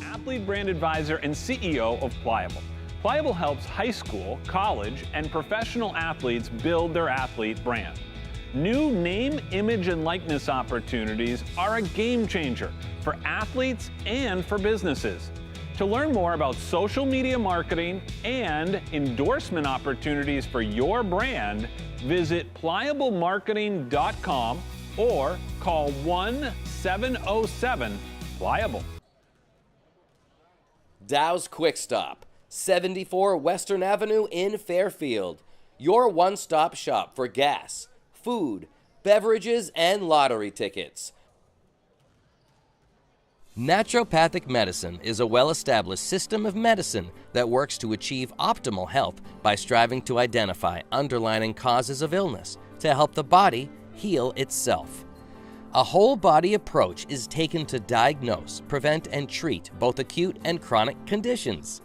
Athlete brand advisor and CEO of Pliable. Pliable helps high school, college, and professional athletes build their athlete brand. New name, image, and likeness opportunities are a game changer for athletes and for businesses. To learn more about social media marketing and endorsement opportunities for your brand, visit pliablemarketing.com or call 1-707-PLIABLE. Dow's Quick Stop, 74 Western Avenue in Fairfield. Your one-stop shop for gas, food, beverages, and lottery tickets. Naturopathic medicine is a well-established system of medicine that works to achieve optimal health by striving to identify underlying causes of illness to help the body heal itself. A whole-body approach is taken to diagnose, prevent, and treat both acute and chronic conditions.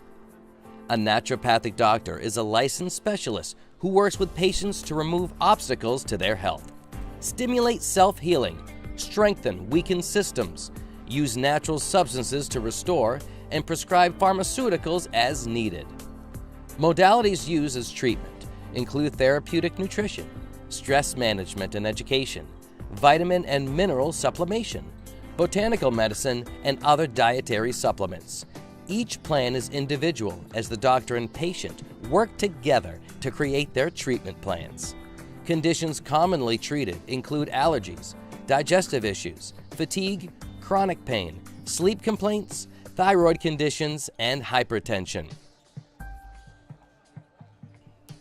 A naturopathic doctor is a licensed specialist who works with patients to remove obstacles to their health, stimulate self-healing, strengthen weakened systems, use natural substances to restore, and prescribe pharmaceuticals as needed. Modalities used as treatment include therapeutic nutrition, stress management and education, vitamin and mineral supplementation, botanical medicine, and other dietary supplements. Each plan is individual as the doctor and patient work together to create their treatment plans. Conditions commonly treated include allergies, digestive issues, fatigue, chronic pain, sleep complaints, thyroid conditions, and hypertension.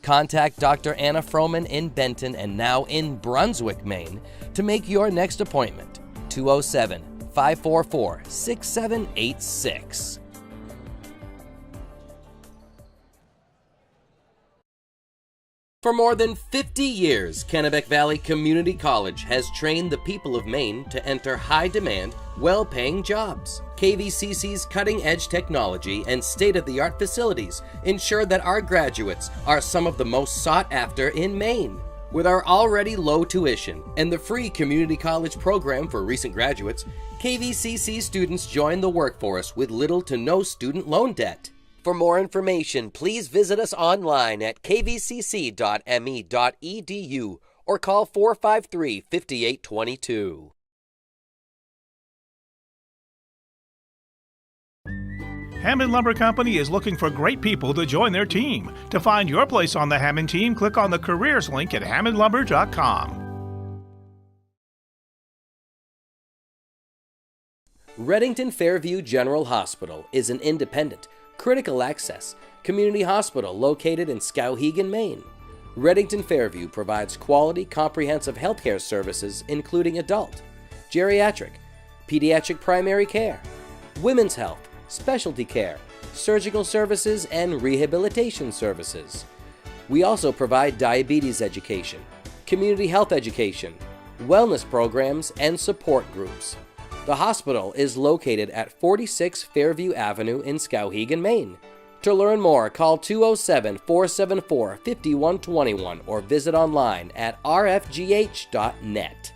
Contact Dr. Anna Froman in Benton and now in Brunswick, Maine to make your next appointment. 207-544-6786. For more than 50 years, Kennebec Valley Community College has trained the people of Maine to enter high-demand, well-paying jobs. KVCC's cutting-edge technology and state-of-the-art facilities ensure that our graduates are some of the most sought after in Maine. With our already low tuition and the free community college program for recent graduates, KVCC students join the workforce with little to no student loan debt. For more information, please visit us online at kvcc.me.edu or call 453-5822. Hampden Lumber Company is looking for great people to join their team. To find your place on the Hampden team, click on the careers link at hampdenlumber.com. Reddington Fairview General Hospital is an independent, critical access community hospital located in Skowhegan, Maine. Reddington Fairview provides quality, comprehensive healthcare services including adult, geriatric, pediatric primary care, women's health, specialty care, surgical services, and rehabilitation services. We also provide diabetes education, community health education, wellness programs, and support groups. The hospital is located at 46 Fairview Avenue in Skowhegan, Maine. To learn more, call 207-474-5121 or visit online at rfgh.net.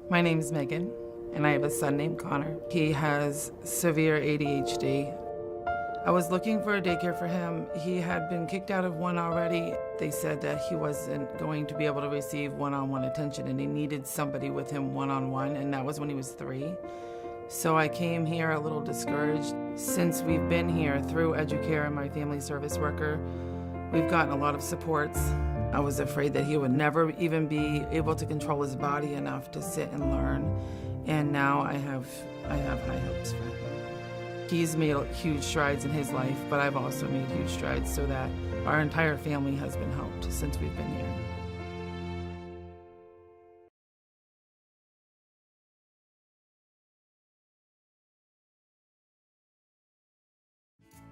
My name is Megan, and I have a son named Connor. He has severe ADHD. I was looking for a daycare for him. He had been kicked out of one already. They said that he wasn't going to be able to receive one-on-one attention, and he needed somebody with him one-on-one, and that was when he was 3. So I came here a little discouraged. Since we've been here through Educare and my family service worker, we've gotten a lot of supports. I was afraid that he would never even be able to control his body enough to sit and learn. And now I have high hopes for him. He's made huge strides in his life, but I've also made huge strides so that our entire family has been helped since we've been here.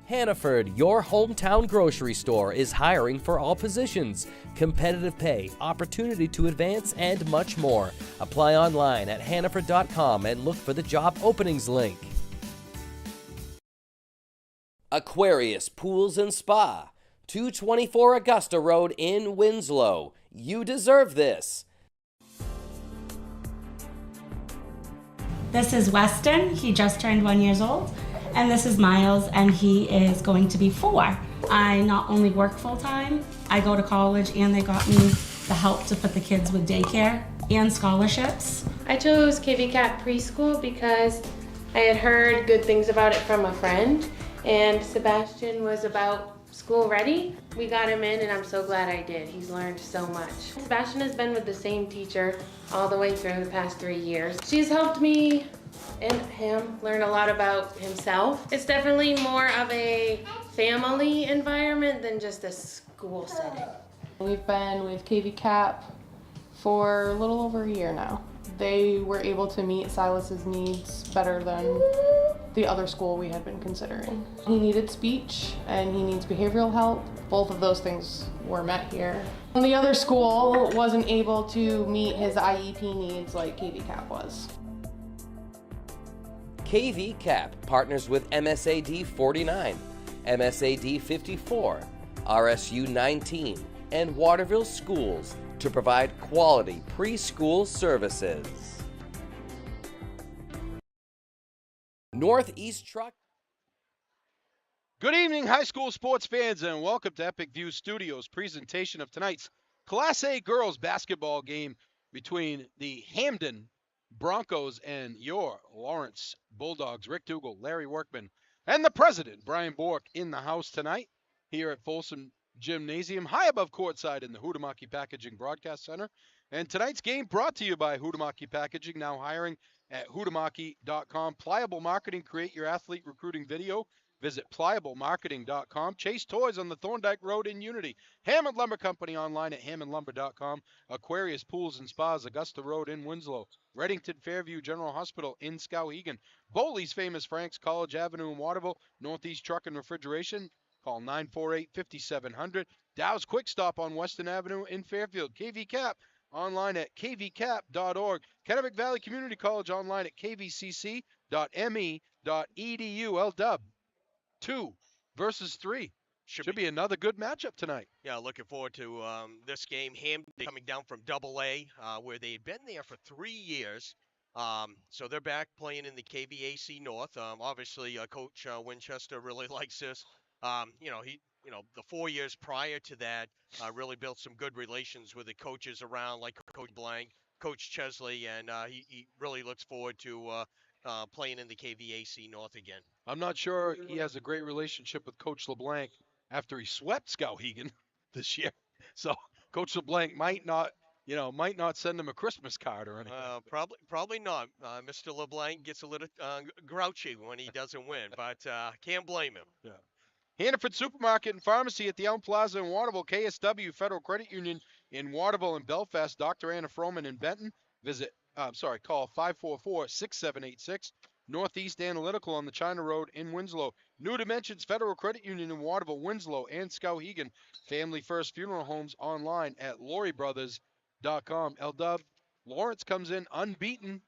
Hannaford, your hometown grocery store, is hiring for all positions. Competitive pay, opportunity to advance, and much more. Apply online at hannaford.com and look for the job openings link. Aquarius Pools and Spa, 224 Augusta Road in Winslow. You deserve this. This is Weston. He just turned 1 year old. And this is Miles, and he is going to be 4. I not only work full-time, I go to college, and they got me the help to put the kids with daycare and scholarships. I chose KVCAT preschool because I had heard good things about it from a friend, and Sebastian was about school ready. We got him in, and I'm so glad I did. He's learned so much. Sebastian has been with the same teacher all the way through the past 3 years. She's helped me and him learn a lot about himself. It's definitely more of a family environment than just a school setting. We've been with KVCAP for a little over a year now. They were able to meet Silas's needs better than the other school we had been considering. He needed speech and he needs behavioral help. Both of those things were met here. The other school wasn't able to meet his IEP needs like KVCAP was. KV Cap partners with MSAD 49, MSAD 54, RSU 19, and Waterville Schools to provide quality preschool services. Northeast Truck. Good evening, high school sports fans, and welcome to Epic View Studios' presentation of tonight's Class A girls basketball game between the Hampden Broncos and your Lawrence Bulldogs. Rick Dougal, Larry Workman, and the president, Brian Bork, in the house tonight here at Folsom Gymnasium, high above courtside in the Huhtamaki Packaging Broadcast Center. And tonight's game brought to you by Huhtamaki Packaging, now hiring at huhtamaki.com. Pliable Marketing, create your athlete recruiting video. Visit pliablemarketing.com. Chase Toys on the Thorndike Road in Unity. Hammond Lumber Company online at hammondlumber.com. Aquarius Pools and Spas, Augusta Road in Winslow. Reddington Fairview General Hospital in Skowhegan. Bowley's Famous Franks, College Avenue in Waterville. Northeast Truck and Refrigeration. Call 948-5700. Dow's Quick Stop on Weston Avenue in Fairfield. KV Cap online at kvcap.org. Kennebec Valley Community College online at kvcc.me.edu. LW 2 versus 3. Should be another good matchup tonight. Yeah, looking forward to this game. Hampden coming down from AA, where they've been there for 3 years. So they're back playing in the KVAC North. Obviously, Coach Winchester really likes this. The 4 years prior to that, really built some good relations with the coaches around, like Coach Blank, Coach Chesley, and he really looks forward to playing in the KVAC North again. I'm not sure he has a great relationship with Coach LeBlanc after he swept Skowhegan this year. So Coach LeBlanc might not send him a Christmas card or anything. Probably not. Mr. LeBlanc gets a little grouchy when he doesn't win, but can't blame him. Yeah. Hannaford Supermarket and Pharmacy at the Elm Plaza in Waterville. KSW Federal Credit Union in Waterville and Belfast. Dr. Anna Froman in Benton. Call 544-6786. Northeast Analytical on the China Road in Winslow. New Dimensions Federal Credit Union in Waterville, Winslow, and Skowhegan. Family First Funeral Homes online at LaurieBrothers.com. LW Lawrence comes in unbeaten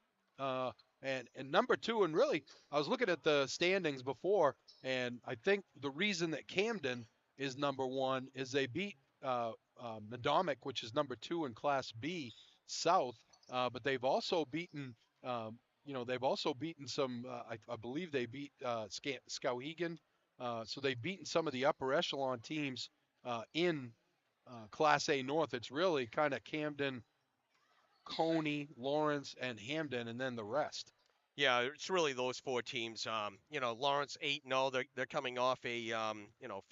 and number 2. And really, I was looking at the standings before, and I think the reason that Camden is number 1 is they beat Madomic, which is number 2 in Class B South. But they've also beaten some, I believe they beat Skowhegan. So they've beaten some of the upper echelon teams in Class A North. It's really kind of Camden, Coney, Lawrence, and Hampden, and then the rest. Yeah, it's really those 4 teams. Lawrence 8-0. They're coming off a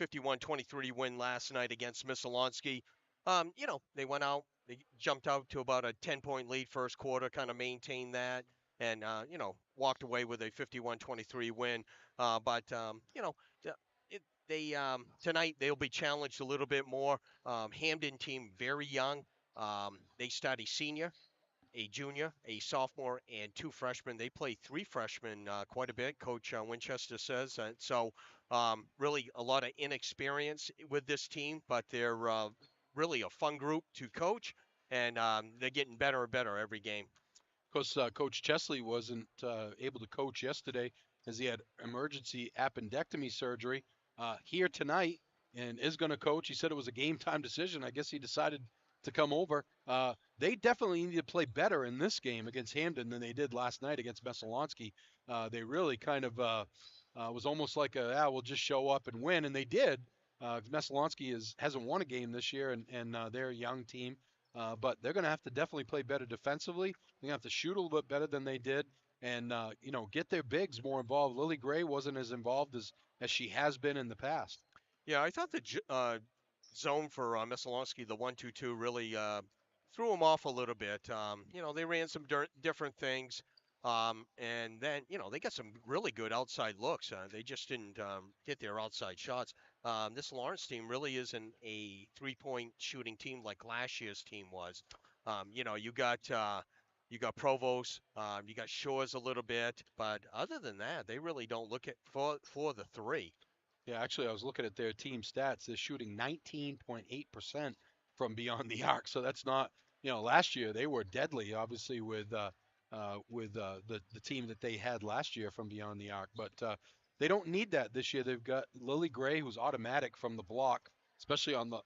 51-23 win last night against Missalonsky. They went out. They jumped out to about a 10-point lead first quarter, kind of maintained that, and walked away with a 51-23 win. Tonight they'll be challenged a little bit more. Hampden team very young. They start a senior, a junior, a sophomore, and 2 freshmen. They play 3 freshmen quite a bit, Coach Winchester says. Really a lot of inexperience with this team, but they're really a fun group to coach, and they're getting better and better every game. Of course, Coach Chesley wasn't able to coach yesterday as he had emergency appendectomy surgery. Here tonight and is going to coach. He said it was a game time decision. I guess he decided to come over. They definitely need to play better in this game against Hampden than they did last night against Messalonsky. They really kind of was almost like we'll just show up and win, and they did. Messalonsky hasn't won a game this year, and they're a young team. But they're going to have to definitely play better defensively. They're going to have to shoot a little bit better than they did and, get their bigs more involved. Lily Gray wasn't as involved as she has been in the past. Yeah, I thought the zone for Messalonsky, the 1-2-2, really threw him off a little bit. They ran some different things. And then, they got some really good outside looks. They just didn't hit their outside shots. This Lawrence team really isn't a three-point shooting team like last year's team was. You got Provost, you got Shores a little bit, but other than that, they really don't look at for the three. Yeah, actually, I was looking at their team stats. They're shooting 19.8% from beyond the arc. So that's not, last year they were deadly, obviously, with the team that they had last year from beyond the arc. But they don't need that this year. They've got Lily Gray, who's automatic from the block, especially on the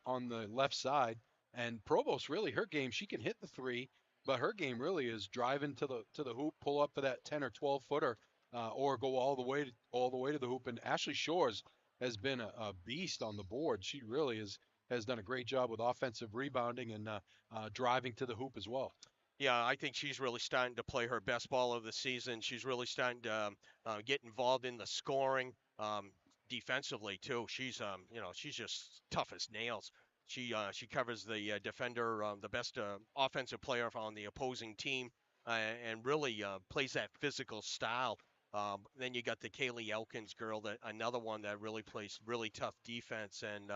left side. And Provost, really, her game, she can hit the three, but her game really is driving to the hoop, pull up for that 10 or 12 footer, or go all the way to the hoop. And Ashley Shores has been a beast on the board. She really has done a great job with offensive rebounding and driving to the hoop as well. Yeah, I think she's really starting to play her best ball of the season. She's really starting to get involved in the scoring defensively too. She's she's just tough as nails. She covers the defender, the best offensive player on the opposing team, and really plays that physical style. Then you got the Kaylee Elkins girl, another one that really plays really tough defense, and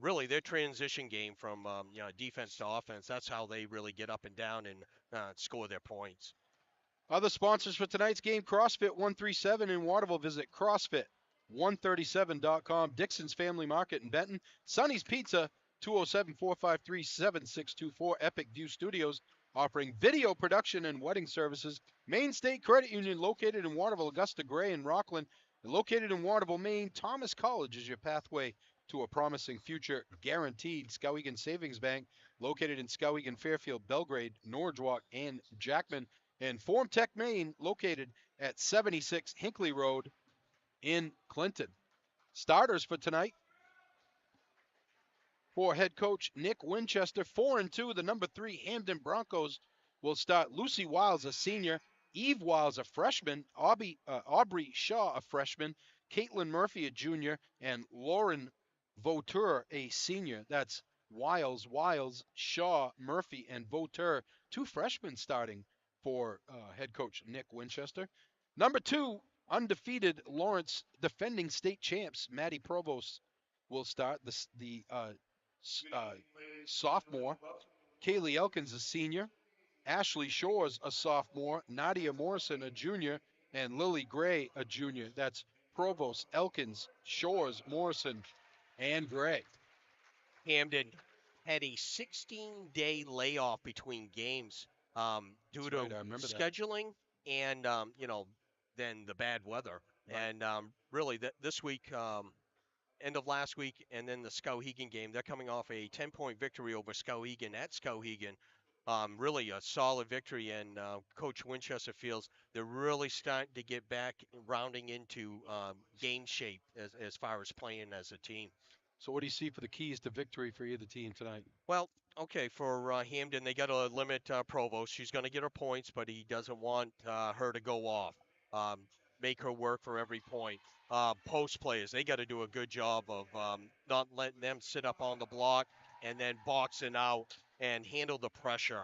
really their transition game from defense to offense. That's how they really get up and down and score their points. Other sponsors for tonight's game: CrossFit 137 in Waterville. Visit CrossFit137.com. Dixon's Family Market in Benton. Sonny's Pizza, 207-453-7624. Epic View Studios, offering video production and wedding services. Maine State Credit Union, located in Waterville. Augusta Gray in Rockland. And located in Waterville, Maine, Thomas College is your pathway to a promising future, guaranteed. Skowhegan Savings Bank, located in Skowhegan, Fairfield, Belgrade, Norridgewock, and Jackman. And Form Tech Maine, located at 76 Hinkley Road in Clinton. Starters for tonight: for head coach Nick Winchester, 4-2, the number 3 Hampden Broncos will start Lucy Wiles, a senior, Eve Wiles, a freshman, Aubrey Shaw, a freshman, Caitlin Murphy, a junior, and Lauren Vauteur, a senior. That's Wiles, Shaw, Murphy, and Vauteur, 2 freshmen starting for head coach Nick Winchester. Number 2, undefeated Lawrence defending state champs Maddie Provost will start. The sophomore. Kaylee Elkins, a senior. Ashley Shores, a sophomore. Nadia Morrison, a junior. And Lily Gray, a junior. That's Provost, Elkins, Shores, Morrison, and Gray. Hampden had a 16-day layoff between games due to scheduling and, then the bad weather. Right. And really, this week, end of last week, and then the Skowhegan game, they're coming off a 10-point victory over Skowhegan at Skowhegan. Really a solid victory, and Coach Winchester feels they're really starting to get back, rounding into game shape as far as playing as a team. So what do you see for the keys to victory for either team tonight? Well, okay, for Hampden, they got to limit Provost. She's going to get her points, but he doesn't want her to go off. Make her work for every point. Post players, they got to do a good job of not letting them sit up on the block and then boxing out and handle the pressure.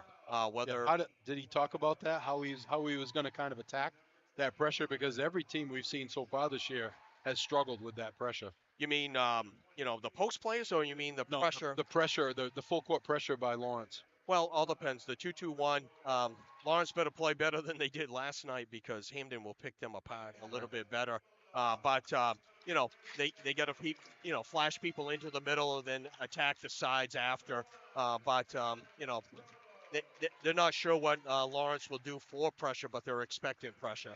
Did he talk about that? How he was going to kind of attack that pressure? Because every team we've seen so far this year has struggled with that pressure. You mean, the post players, or you mean pressure? The pressure, the full court pressure by Lawrence. Well, all depends. The 2-2-1, Lawrence better play better than they did last night because Hampden will pick them apart a little bit better. But they got to flash people into the middle and then attack the sides after. But they're not sure what Lawrence will do for pressure, but they're expecting pressure.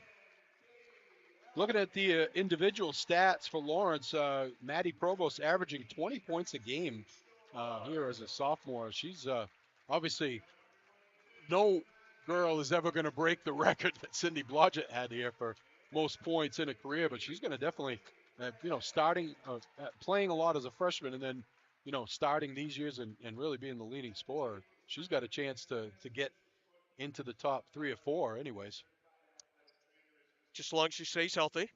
Looking at the individual stats for Lawrence, Maddie Provost averaging 20 points a game here as a sophomore. She's obviously no girl is ever going to break the record that Cindy Blodgett had here for most points in a career, but she's going to definitely, starting playing a lot as a freshman and then, starting these years and really being the leading scorer. She's got a chance to get into the top 3 or 4 anyways. Just as long as she stays healthy.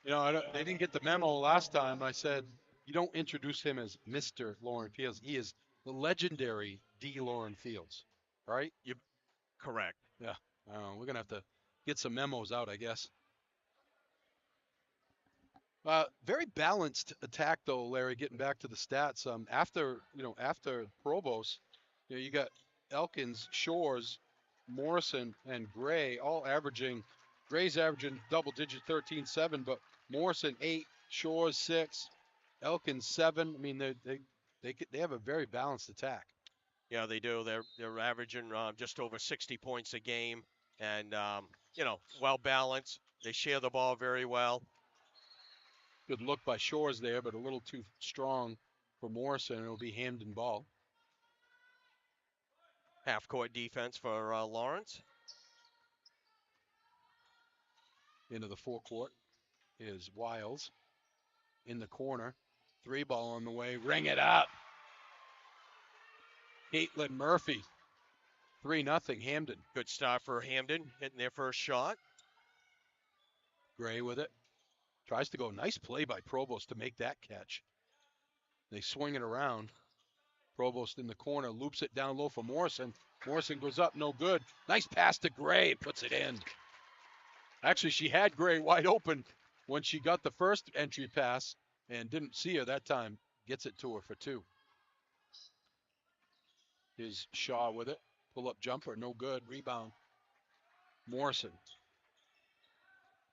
They didn't get the memo last time. I said, you don't introduce him as Mr. Lauren Fields. He is the legendary D. Lauren Fields, right? You correct. Yeah. We're going to have to get some memos out, I guess. Very balanced attack, though, Larry, getting back to the stats. After Provost, you got Elkins, Shores, Morrison, and Gray all averaging. Gray's averaging double-digit 13-7, but Morrison 8, Shores 6, Elkins 7. I mean, they have a very balanced attack. Yeah, they do. They're averaging just over 60 points a game, and well balanced. They share the ball very well. Good look by Shores there, but a little too strong for Morrison. It'll be Hampden ball. Half-court defense for Lawrence. Into the forecourt is Wiles in the corner. 3 ball on the way. Ring it up. Caitlin Murphy. 3-0 Hampden. Good start for Hampden, hitting their first shot. Gray with it. Tries to go. Nice play by Provost to make that catch. They swing it around. Provost in the corner, loops it down low for Morrison. Morrison goes up, no good. Nice pass to Gray, puts it in. Actually, she had Gray wide open when she got the first entry pass and didn't see her that time. Gets it to her for 2. Here's Shaw with it. Pull-up jumper, no good. Rebound. Morrison.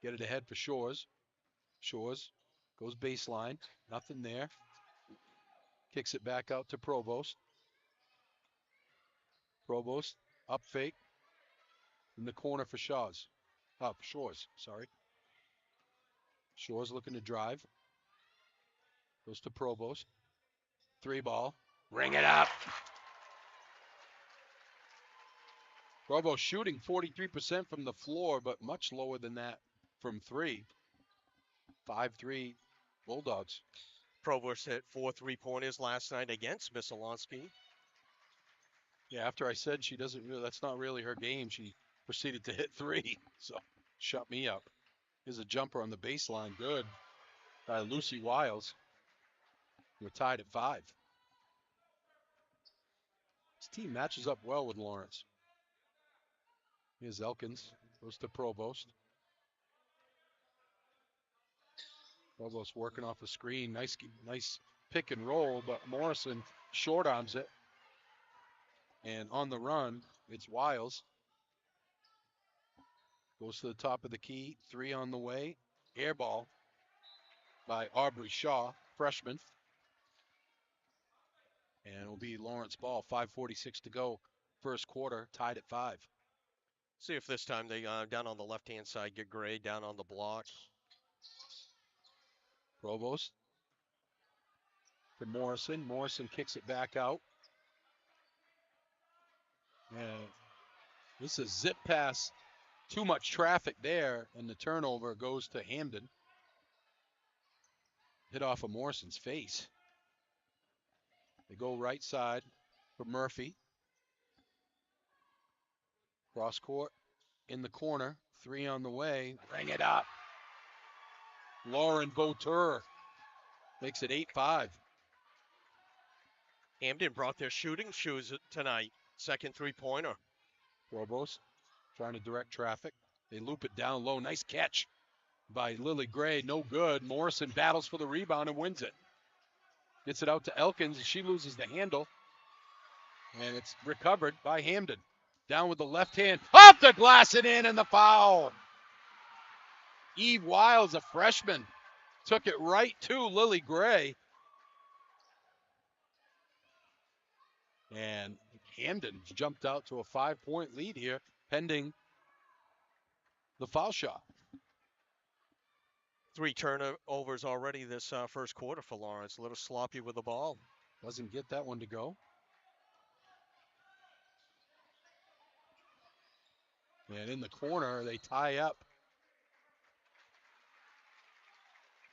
Get it ahead for Shores. Shores goes baseline. Nothing there. Kicks it back out to Provost. Provost, up fake. In the corner for Shores, sorry. Shores looking to drive. Goes to Provost. 3 ball. Ring it up. Provost shooting 43% from the floor, but much lower than that from 3. 5-3 Bulldogs. Provost hit 4 3-pointers last night against Miss Alonsky. Yeah, after I said that's not really her game, she proceeded to hit 3. So shut me up. Here's a jumper on the baseline. Good. By Lucy Wiles. We're tied at 5. This team matches up well with Lawrence. Here's Elkins. Goes to Provost. Provost working off the screen. Nice pick and roll, but Morrison short arms it. And on the run, it's Wiles. Goes to the top of the key. 3 on the way. Air ball by Aubrey Shaw, freshman. And it'll be Lawrence ball. 5:46 to go. First quarter, tied at 5. See if this time they down on the left-hand side get Gray down on the block. Provost for Morrison. Morrison kicks it back out. And this is a zip pass. Too much traffic there, and the turnover goes to Hampden. Hit off of Morrison's face. They go right side for Murphy. Cross court in the corner. 3 on the way. Bring it up. Lauren Botur makes it 8-5. Hampden brought their shooting shoes tonight. Second three-pointer. Provost trying to direct traffic. They loop it down low. Nice catch by Lily Gray. No good. Morrison battles for the rebound and wins it. Gets it out to Elkins. She loses the handle. And it's recovered by Hampden. Down with the left hand. Off the glass and in, and the foul. Eve Wiles, a freshman, took it right to Lily Gray. And Hampden jumped out to a 5-point lead here, pending the foul shot. 3 turnovers already this first quarter for Lawrence. A little sloppy with the ball. Doesn't get that one to go. And in the corner, they tie up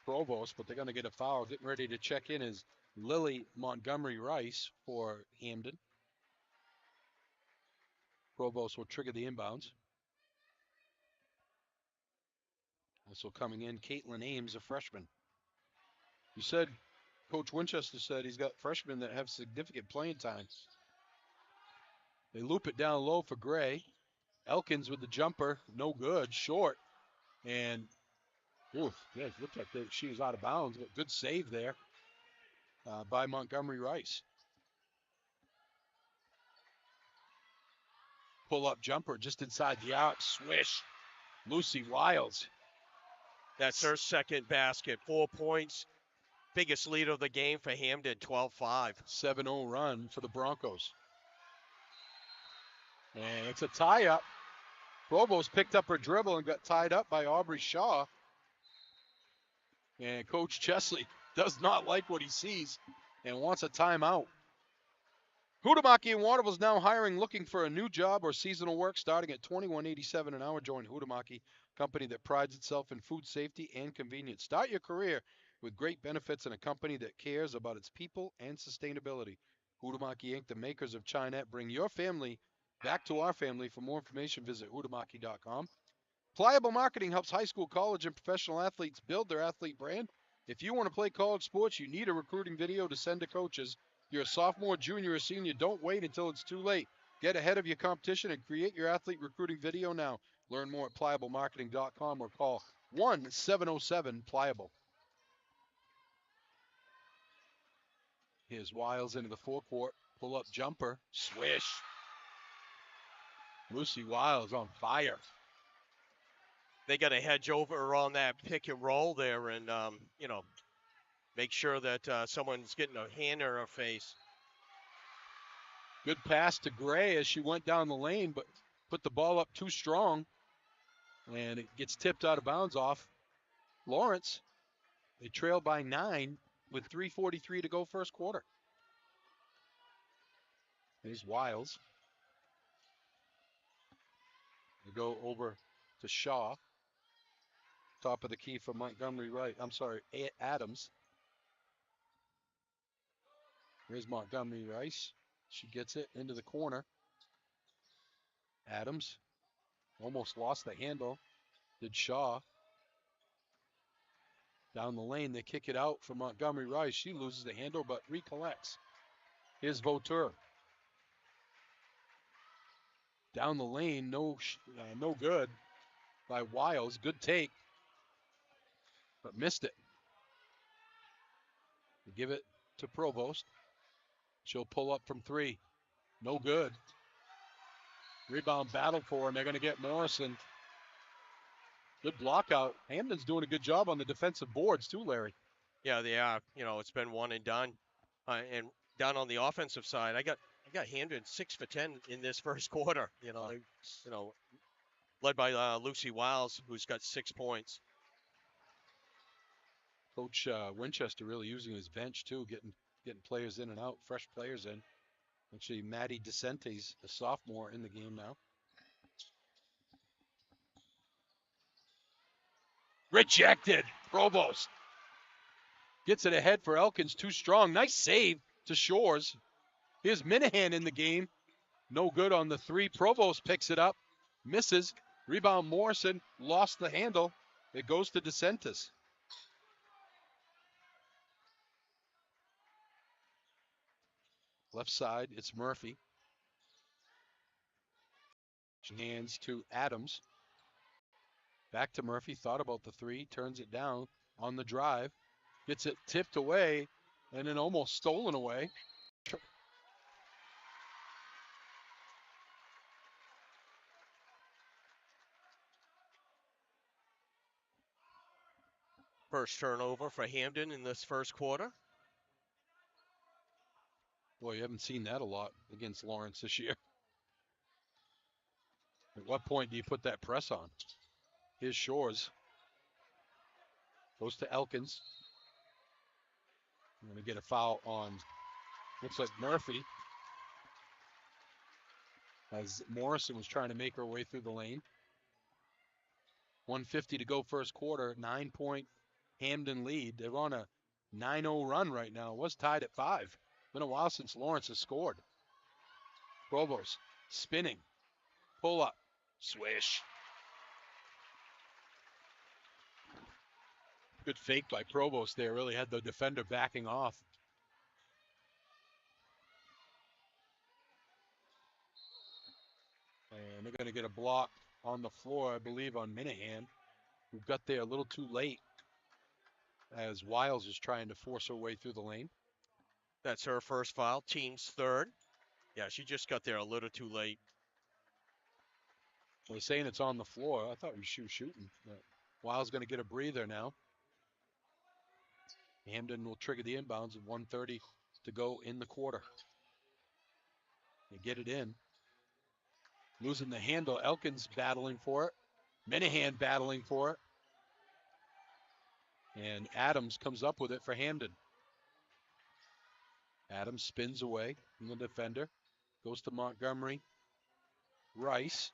Provost, but they're going to get a foul. Getting ready to check in is Lily Montgomery Rice for Hampden. Provost will trigger the inbounds. Also coming in, Caitlin Ames, a freshman. You said, Coach Winchester said he's got freshmen that have significant playing time. They loop it down low for Gray. Elkins with the jumper, no good, short. And, oof, yeah, it looked like she was out of bounds, but good save there by Montgomery Rice. Pull-up jumper just inside the arc, swish. Lucy Wiles. That's her second basket. 4 points. Biggest lead of the game for Hampden, 12-5. 7-0 run for the Broncos. And it's a tie-up. Provost picked up her dribble and got tied up by Aubrey Shaw. And Coach Chesley does not like what he sees and wants a timeout. Huhtamaki and Waterville is now hiring, looking for a new job or seasonal work starting at $21.87 an hour. Join Huhtamaki, company that prides itself in food safety and convenience. Start your career with great benefits in a company that cares about its people and sustainability. Huhtamaki Inc., the makers of Chinette, bring your family back to our family. For more information, visit huhtamaki.com. Pliable Marketing helps high school, college, and professional athletes build their athlete brand. If you want to play college sports, you need a recruiting video to send to coaches. You're a sophomore, junior, or senior, don't wait until it's too late. Get ahead of your competition and create your athlete recruiting video now. Learn more at pliablemarketing.com or call 1-707-PLIABLE. Here's Wiles into the forecourt. Pull-up jumper. Swish. Lucy Wiles on fire. They got to hedge over on that pick and roll there and, make sure that someone's getting a hand in her face. Good pass to Gray as she went down the lane, but put the ball up too strong. And it gets tipped out of bounds off Lawrence. They trail by 9 with 3:43 to go first quarter. There's Wiles. They go over to Shaw. Top of the key for Montgomery Rice. Adams. Here's Montgomery Rice. She gets it into the corner. Adams almost lost the handle. Did Shaw. Down the lane, they kick it out for Montgomery Rice. She loses the handle, but recollects. Here's Votur. Down the lane, no good by Wiles. Good take, but missed it. They give it to Provost. She'll pull up from 3. No good. Rebound battle for her, and they're going to get Morrison. Good block out. Hampden's doing a good job on the defensive boards too, Larry. Yeah, they are. It's been one and done. And down on the offensive side, I got Hampden 6 for 10 in this first quarter. Led by Lucy Wiles, who's got 6 points. Coach Winchester really using his bench too, getting players in and out, fresh players in. Actually, Maddie DeCente's a sophomore in the game now. Rejected. Provost gets it ahead for Elkins. Too strong. Nice save to Shores. Here's Minahan in the game. No good on the 3. Provost picks it up. Misses. Rebound Morrison. Lost the handle. It goes to DeCentis. Left side, it's Murphy. Hands to Adams. Back to Murphy. Thought about the 3. Turns it down on the drive. Gets it tipped away and then almost stolen away. First turnover for Hampden in this first quarter. Boy, you haven't seen that a lot against Lawrence this year. At what point do you put that press on? Here's Shores. Goes to Elkins. Going to get a foul on, looks like Murphy. As Morrison was trying to make her way through the lane. 1:50 to go first quarter. 9-point Hampden lead. They're on a 9-0 run right now. It was tied at 5. Been a while since Lawrence has scored. Provost spinning. Pull up. Swish. Good fake by Provost there. Really had the defender backing off. And they're going to get a block on the floor, I believe, on Minahan, who got there a little too late as Wiles is trying to force her way through the lane. That's her first foul, team's third. Yeah, she just got there a little too late. Well, they're saying it's on the floor. I thought she was shooting. But Wiles going to get a breather now. Hampden will trigger the inbounds at 1:30 to go in the quarter. They get it in. Losing the handle. Elkins battling for it. Minahan battling for it. And Adams comes up with it for Hampden. Adams spins away from the defender. Goes to Montgomery. Rice.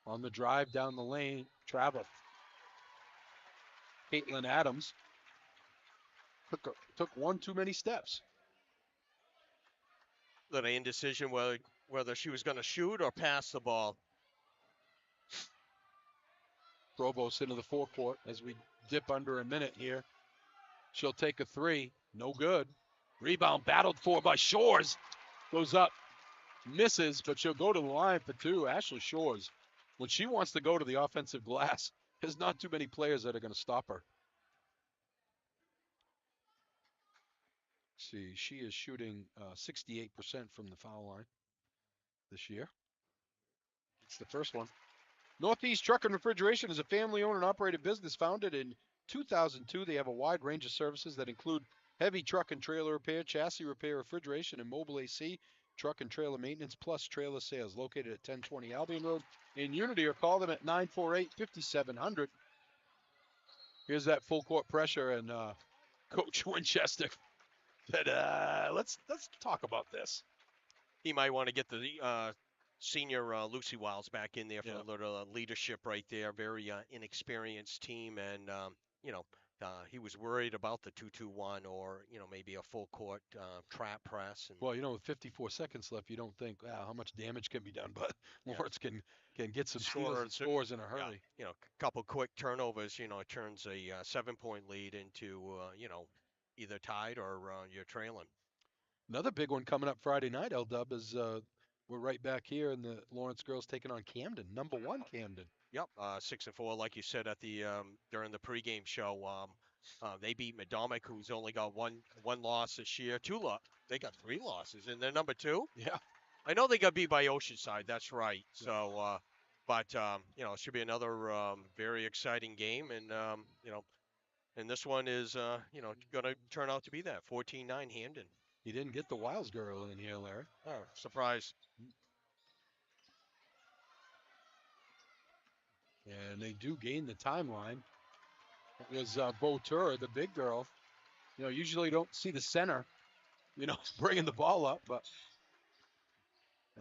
On the drive down the lane. Travel. Caitlin Adams took one too many steps. Little indecision whether she was going to shoot or pass the ball. Provost into the forecourt as we dip under a minute here. She'll take a 3. No good. Rebound battled for by Shores. Goes up. Misses, but she'll go to the line for 2. Ashley Shores, when she wants to go to the offensive glass, there's not too many players that are going to stop her. See, she is shooting 68% from the foul line this year. It's the first one. Northeast Truck and Refrigeration is a family-owned and operated business founded in 2002. They have a wide range of services that include heavy truck and trailer repair, chassis repair, refrigeration, and mobile AC, truck and trailer maintenance, plus trailer sales. Located at 1020 Albion Road in Unity, or call them at 948-5700. Here's that full court pressure, and Coach Winchester said, let's talk about this. He might want to get the senior Lucy Wiles back in there for a little leadership right there. Very inexperienced team, and he was worried about the 2-2-1 or maybe a full court trap press. And well, with 54 seconds left, you don't think, wow, how much damage can be done, but Lawrence can get some scores in a hurry. A couple quick turnovers, it turns a 7-point lead into either tied or you're trailing. Another big one coming up Friday night, L-Dub, is we're right back here, and the Lawrence girls taking on Camden, number 1 Camden. Yep, 6-4, like you said at the during the pregame show. They beat Madomic, who's only got one loss this year. They got 3 losses, and they're number 2. Yeah, I know they got beat by Oceanside. That's right. So But it should be another very exciting game, and and this one is going to turn out to be that 14-9 Hampden. He didn't get the Wiles girl in here, Larry. Oh, surprise! And they do gain the timeline. It was Botur, the big girl. Usually you don't see the center, bringing the ball up,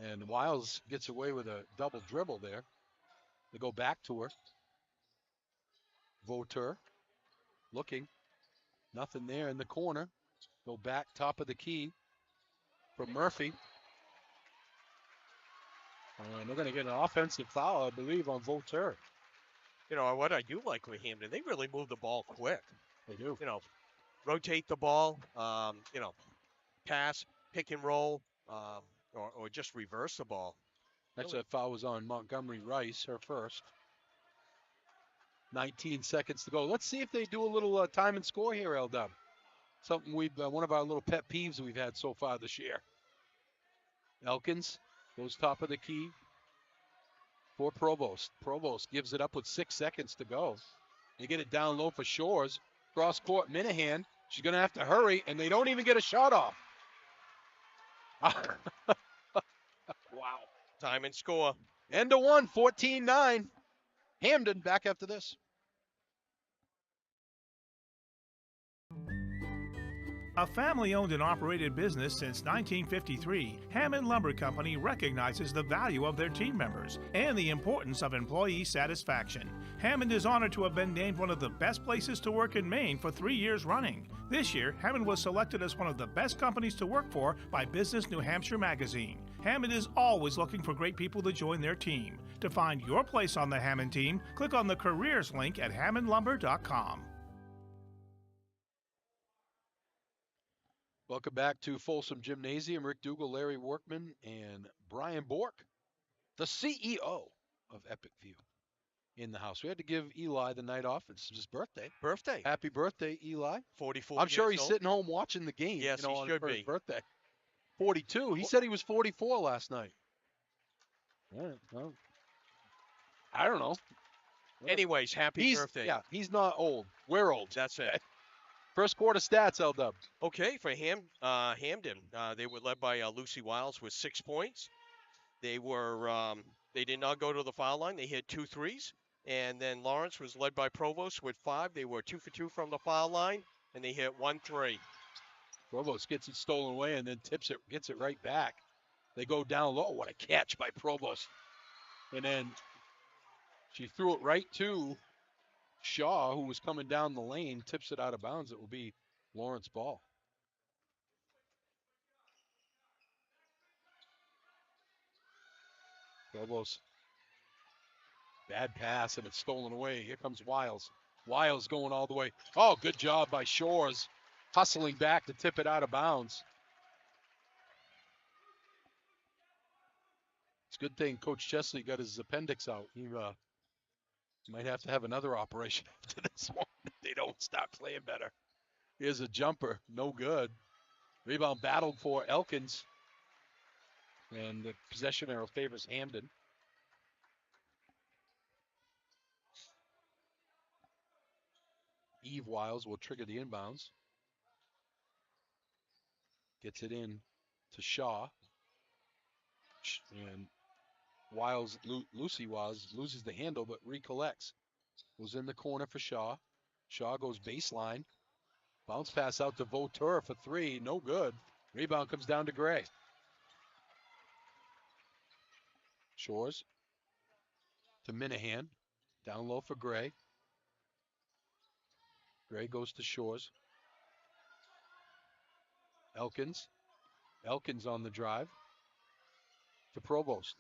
and Wiles gets away with a double dribble there. They go back to her. Voter looking. Nothing there in the corner. Go back top of the key for Murphy. And they're going to get an offensive foul, I believe, on Voter. What I do like with Hampden, they really move the ball quick. They do. Rotate the ball, pass, pick and roll, or just reverse the ball. Actually, that foul was on Montgomery Rice, her first. 19 seconds to go. Let's see if they do a little time and score here, L-Dub. Something one of our little pet peeves we've had so far this year. Elkins goes top of the key for Provost. Provost gives it up with 6 seconds to go. They get it down low for Shores. Cross court, Minahan. She's going to have to hurry, and they don't even get a shot off. Wow. Time and score. End of one, 14-9. Hampden back after this. A family-owned and operated business since 1953, Hampden Lumber Company recognizes the value of their team members and the importance of employee satisfaction. Hampden is honored to have been named one of the best places to work in Maine for 3 years running. This year, Hampden was selected as one of the best companies to work for by Business New Hampshire magazine. Hampden is always looking for great people to join their team. To find your place on the Hampden team, click on the careers link at hampdenlumber.com. Welcome back to Folsom Gymnasium. Rick Dougal, Larry Workman, and Brian Bork, the CEO of Epic View, in the house. We had to give Eli the night off. It's his birthday. Happy birthday, Eli. 44 I'm sure years he's old. sitting home watching the game. Yes, he on should his be. birthday. 42. He said he was 44 last night. Yeah, well, I don't know. Anyways, happy birthday. Yeah, he's not old. We're old. That's it. First quarter stats, L-Dub. Okay, for Hampden, they were led by Lucy Wiles with 6 points. They did not go to the foul line. They hit 2 threes. And then Lawrence was led by Provost with 5. They were 2 for 2 from the foul line, and they hit 1 3. Provost gets it stolen away and then gets it right back. They go down low. What a catch by Provost. And then she threw it right to Shaw, who was coming down the lane, tips it out of bounds. It will be Lawrence ball. Provost. Bad pass, and it's stolen away. Here comes Wiles. Wiles going all the way. Oh, good job by Shores. Hustling back to tip it out of bounds. It's a good thing Coach Chesley got his appendix out. He might have to have another operation after this one if they don't start playing better. Here's a jumper. No good. Rebound battled for Elkins. And the possession arrow favors Hampden. Eve Wiles will trigger the inbounds. Gets it in to Shaw. And Lucy Wiles loses the handle but recollects. Goes in the corner for Shaw. Shaw goes baseline. Bounce pass out to Votur for 3. No good. Rebound comes down to Gray. Shores to Minahan. Down low for Gray. Gray goes to Shores. Elkins. Elkins on the drive. To Provost.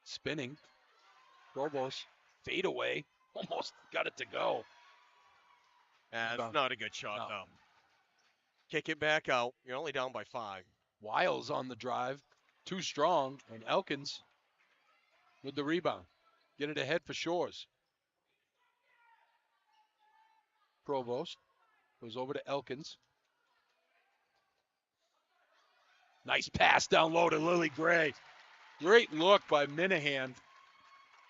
Spinning. Provost. Fade away. Almost got it to go. That's not a good shot, no. Kick it back out. You're only down by 5. Wiles on the drive. Too strong. And Elkins with the rebound. Get it ahead for Shores. Provost goes over to Elkins. Nice pass down low to Lily Gray. Great look by Minahan.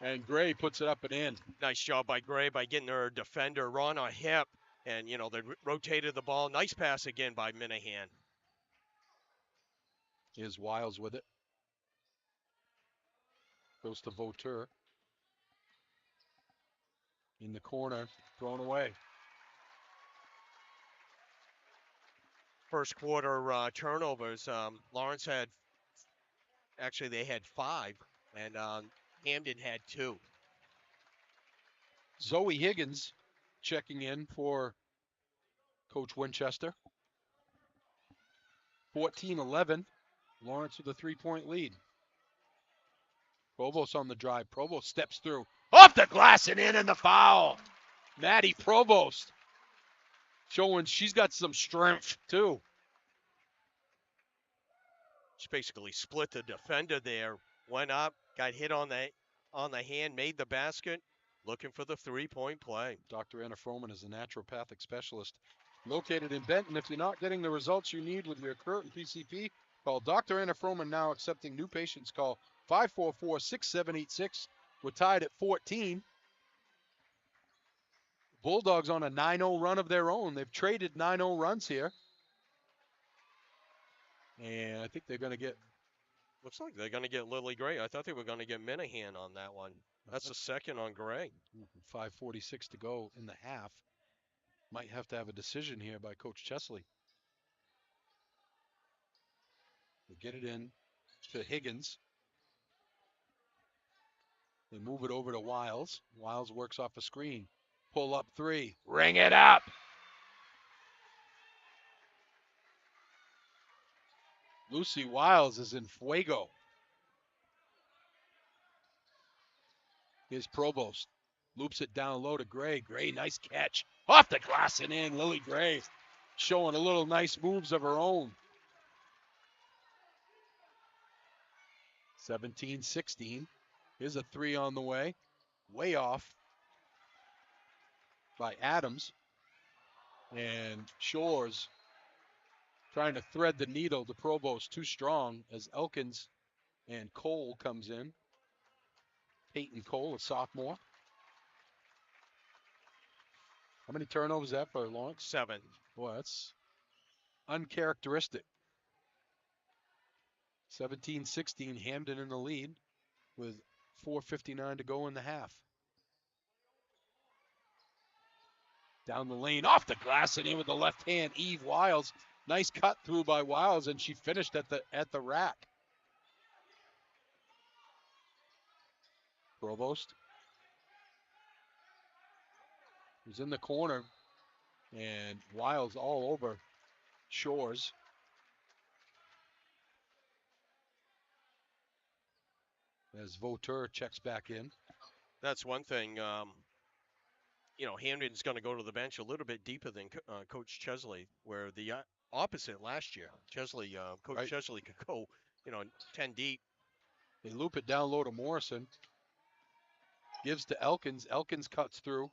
And Gray puts it up and in. Nice job by Gray by getting their defender run on hip. And, you know, they rotated the ball. Nice pass again by Minahan. Here's Wiles with it. Goes to Vauteur. In the corner, thrown away. First quarter turnovers. Lawrence had, actually they had 5, and Hampden had 2. Zoe Higgins checking in for Coach Winchester. 14-11. Lawrence with a 3-point lead. Provost on the drive. Provost steps through. Off the glass and in, and the foul. Maddie Provost showing she's got some strength too. She basically split the defender there. Went up, got hit on the hand, made the basket. Looking for the 3-point play. Dr. Anna Froman is a naturopathic specialist located in Benton. If you're not getting the results you need with your current PCP, call Dr. Anna Froman now. Accepting new patients. Call 544-6786. We're tied at 14. Bulldogs on a 9-0 run of their own. They've traded 9-0 runs here. And I think they're going to get... Looks like they're going to get Lily Gray. I thought they were going to get Minahan on that one. That's the second on Gray. 5:46 to go in the half. Might have to have a decision here by Coach Chesley. They get it in to Higgins. They move it over to Wiles. Wiles works off a screen. Pull up 3. Ring it up. Lucy Wiles is in fuego. Here's Provost. Loops it down low to Gray. Gray, nice catch. Off the glass and in. Lily Gray showing a little nice moves of her own. 17-16. Here's a 3 on the way. Way off by Adams. And Shores trying to thread the needle to Provost. Too strong as Elkins and Cole comes in. Peyton Cole, a sophomore. How many turnovers is that for Lawrence? 7. Boy, that's uncharacteristic. 17-16, Hampden in the lead with 4:59 to go in the half. Down the lane, off the glass and in with the left hand, Eve Wiles. Nice cut through by Wiles, and she finished at the rack. Provost was in the corner, and Wiles all over Shores. As Vauteur checks back in. That's one thing. You know, Hampden's going to go to the bench a little bit deeper than Coach Chesley, where the opposite last year. Coach Chesley could go, 10 deep. They loop it down low to Morrison. Gives to Elkins. Elkins cuts through.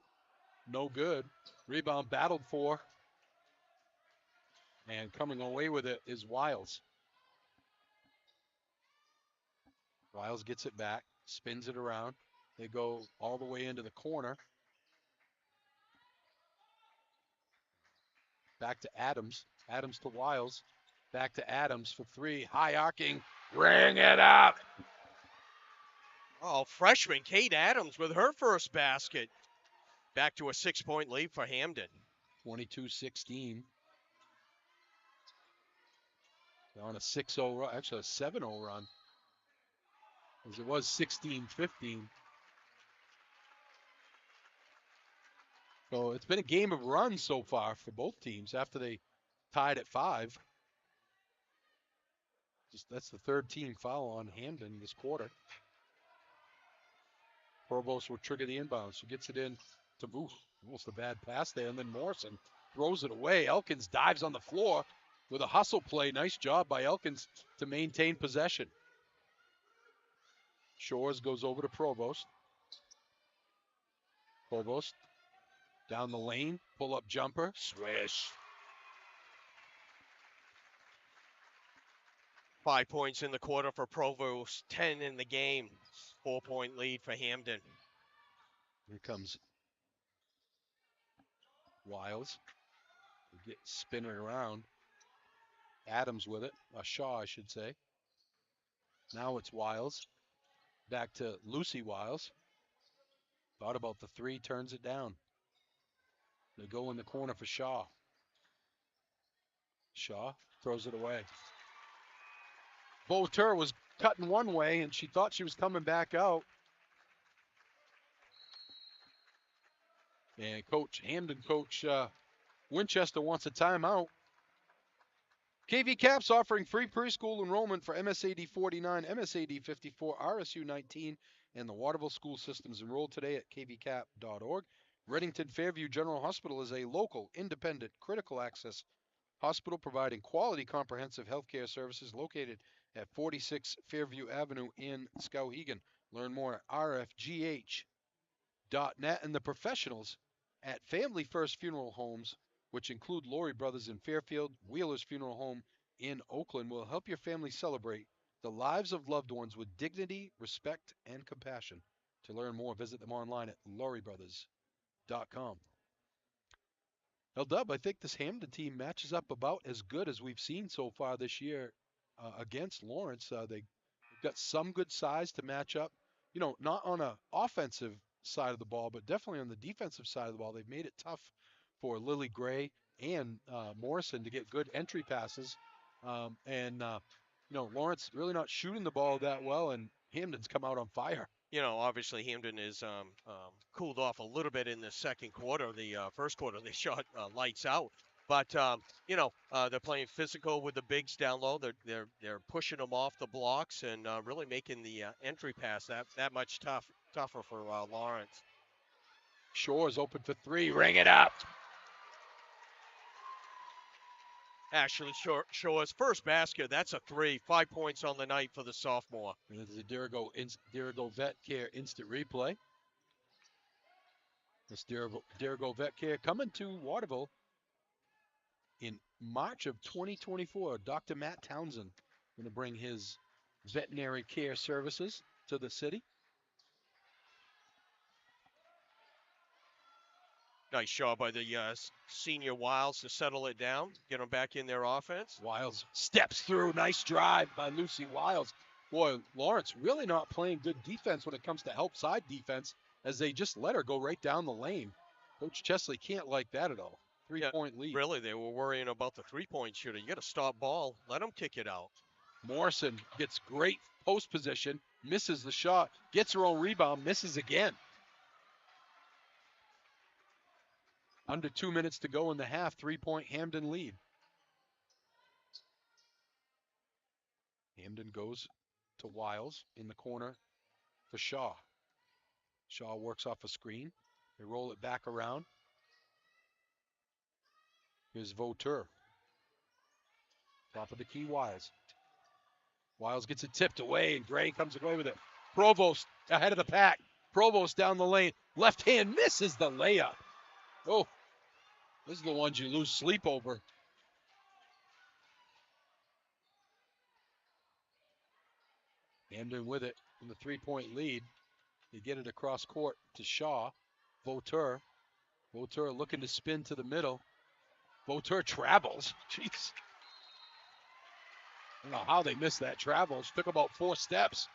No good. Rebound battled for. And coming away with it is Wiles. Wiles gets it back. Spins it around. They go all the way into the corner. Back to Adams. Adams to Wiles. Back to Adams for 3. High arcing. Ring it up. Oh, freshman Kate Adams with her first basket. Back to a 6-point lead for Hampden. 22-16. They're on a 6-0 run, actually a 7-0 run. As it was 16-15. So it's been a game of runs so far for both teams after they tied at 5. That's the third team foul on Hampden this quarter. Provost will trigger the inbound. She gets it in to almost a bad pass there, and then Morrison throws it away. Elkins dives on the floor with a hustle play. Nice job by Elkins to maintain possession. Shores goes over to Provost. Provost down the lane, pull-up jumper, swish. 5 points in the quarter for Provost, 10 in the game. 4-point lead for Hampden. Here comes Wiles. Get spinning around. Adams with it. Shaw, I should say. Now it's Wiles. Back to Lucy Wiles. Thought about the three, turns it down. They go in the corner for Shaw. Shaw throws it away. Volter was cutting one way, and she thought she was coming back out. And Hampden coach Winchester wants a timeout. KV Caps offering free preschool enrollment for MSAD 49, MSAD 54, RSU 19, and the Waterville School Systems. Enroll today at kvcap.org. Reddington Fairview General Hospital is a local, independent, critical access hospital providing quality comprehensive healthcare services located at 46 Fairview Avenue in Skowhegan. Learn more at rfgh.net. And the professionals at Family First Funeral Homes, which include Laurie Brothers in Fairfield, Wheeler's Funeral Home in Oakland, will help your family celebrate the lives of loved ones with dignity, respect, and compassion. To learn more, visit them online at lauriebrothers.com. Dub, I think this Hampden team matches up about as good as we've seen so far this year against Lawrence. They've got some good size to match up. You know, not on an offensive side of the ball, but definitely on the defensive side of the ball. They've made it tough for Lily Gray and Morrison to get good entry passes. Lawrence really not shooting the ball that well, and Hampden's come out on fire. You know, obviously Hampden is cooled off a little bit in the second quarter. The first quarter they shot lights out, but they're playing physical with the bigs down low. They're pushing them off the blocks and really making the entry pass that much tougher for Lawrence. Shore's open for three. Ring it up. Ashley Shore's first basket. That's a three. 5 points on the night for the sophomore. And this is a Dirigo Vet Care instant replay. This Dirigo Vet Care coming to Waterville in March of 2024. Dr. Matt Townsend going to bring his veterinary care services to the city. Nice job by the senior Wiles to settle it down, get them back in their offense. Wiles steps through. Nice drive by Lucy Wiles. Boy, Lawrence really not playing good defense when it comes to help side defense, as they just let her go right down the lane. Coach Chesley can't like that at all. 3-point lead. Really, they were worrying about the 3-point shooter. You got to stop ball, let them kick it out. Morrison gets great post position, misses the shot, gets her own rebound, misses again. Under 2 minutes to go in the half, 3-point Hampden lead. Hampden goes to Wiles in the corner for Shaw. Shaw works off a screen. They roll it back around. Here's Voteur. Top of the key, Wiles. Wiles gets it tipped away, and Gray comes away with it. Provost ahead of the pack. Provost down the lane. Left hand misses the layup. Oh, these are the ones you lose sleep over. Hampden with it in the 3-point lead. They get it across court to Shaw. Voteur. Voteur looking to spin to the middle. Voteur travels. Jeez. I don't know how they missed that travel. It took about 4 steps.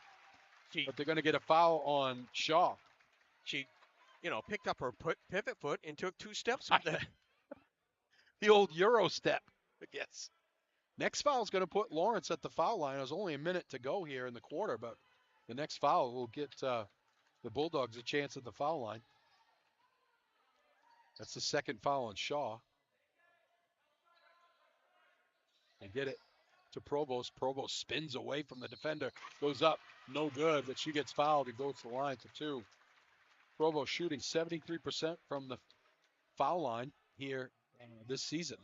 But they're going to get a foul on Shaw. She, picked up her pivot foot and took 2 steps with that. The old Euro step, I guess. Next foul is going to put Lawrence at the foul line. There's only a minute to go here in the quarter, but the next foul will get the Bulldogs a chance at the foul line. That's the second foul on Shaw. They get it to Provost. Provost spins away from the defender, goes up, no good, but she gets fouled and goes to the line for 2. Provost shooting 73% from the foul line here this season.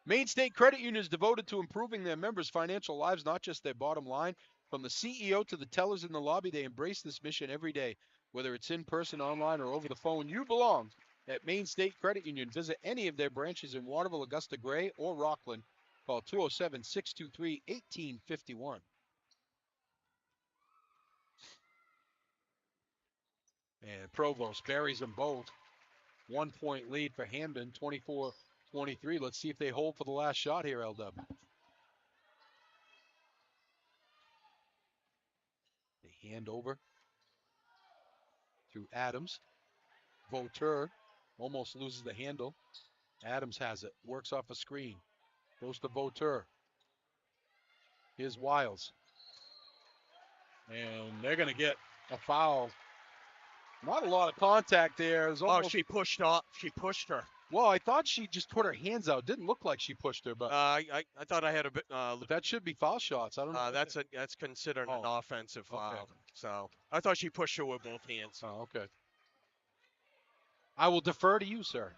Maine State Credit Union is devoted to improving their members' financial lives, not just their bottom line. From the CEO to the tellers in the lobby, they embrace this mission every day. Whether it's in person, online, or over the phone, you belong at Maine State Credit Union. Visit any of their branches in Waterville, Augusta, Gray, or Rockland Call 207-623-1851. And Provost buries them both. 1 point lead for Hampden, 24-23. Let's see if they hold for the last shot here, LW. They hand over to Adams. Vauteur almost loses the handle. Adams has it, works off a screen. Goes to Vauteur. Here's Wiles. And they're going to get a foul. Not a lot of contact there. Oh, she pushed off. She pushed her. Well, I thought she just put her hands out. Didn't look like she pushed her, but I thought I had a bit. but that should be foul shots. I don't know. That's considered an offensive foul. Okay. So I thought she pushed her with both hands. Oh, okay. I will defer to you, sir.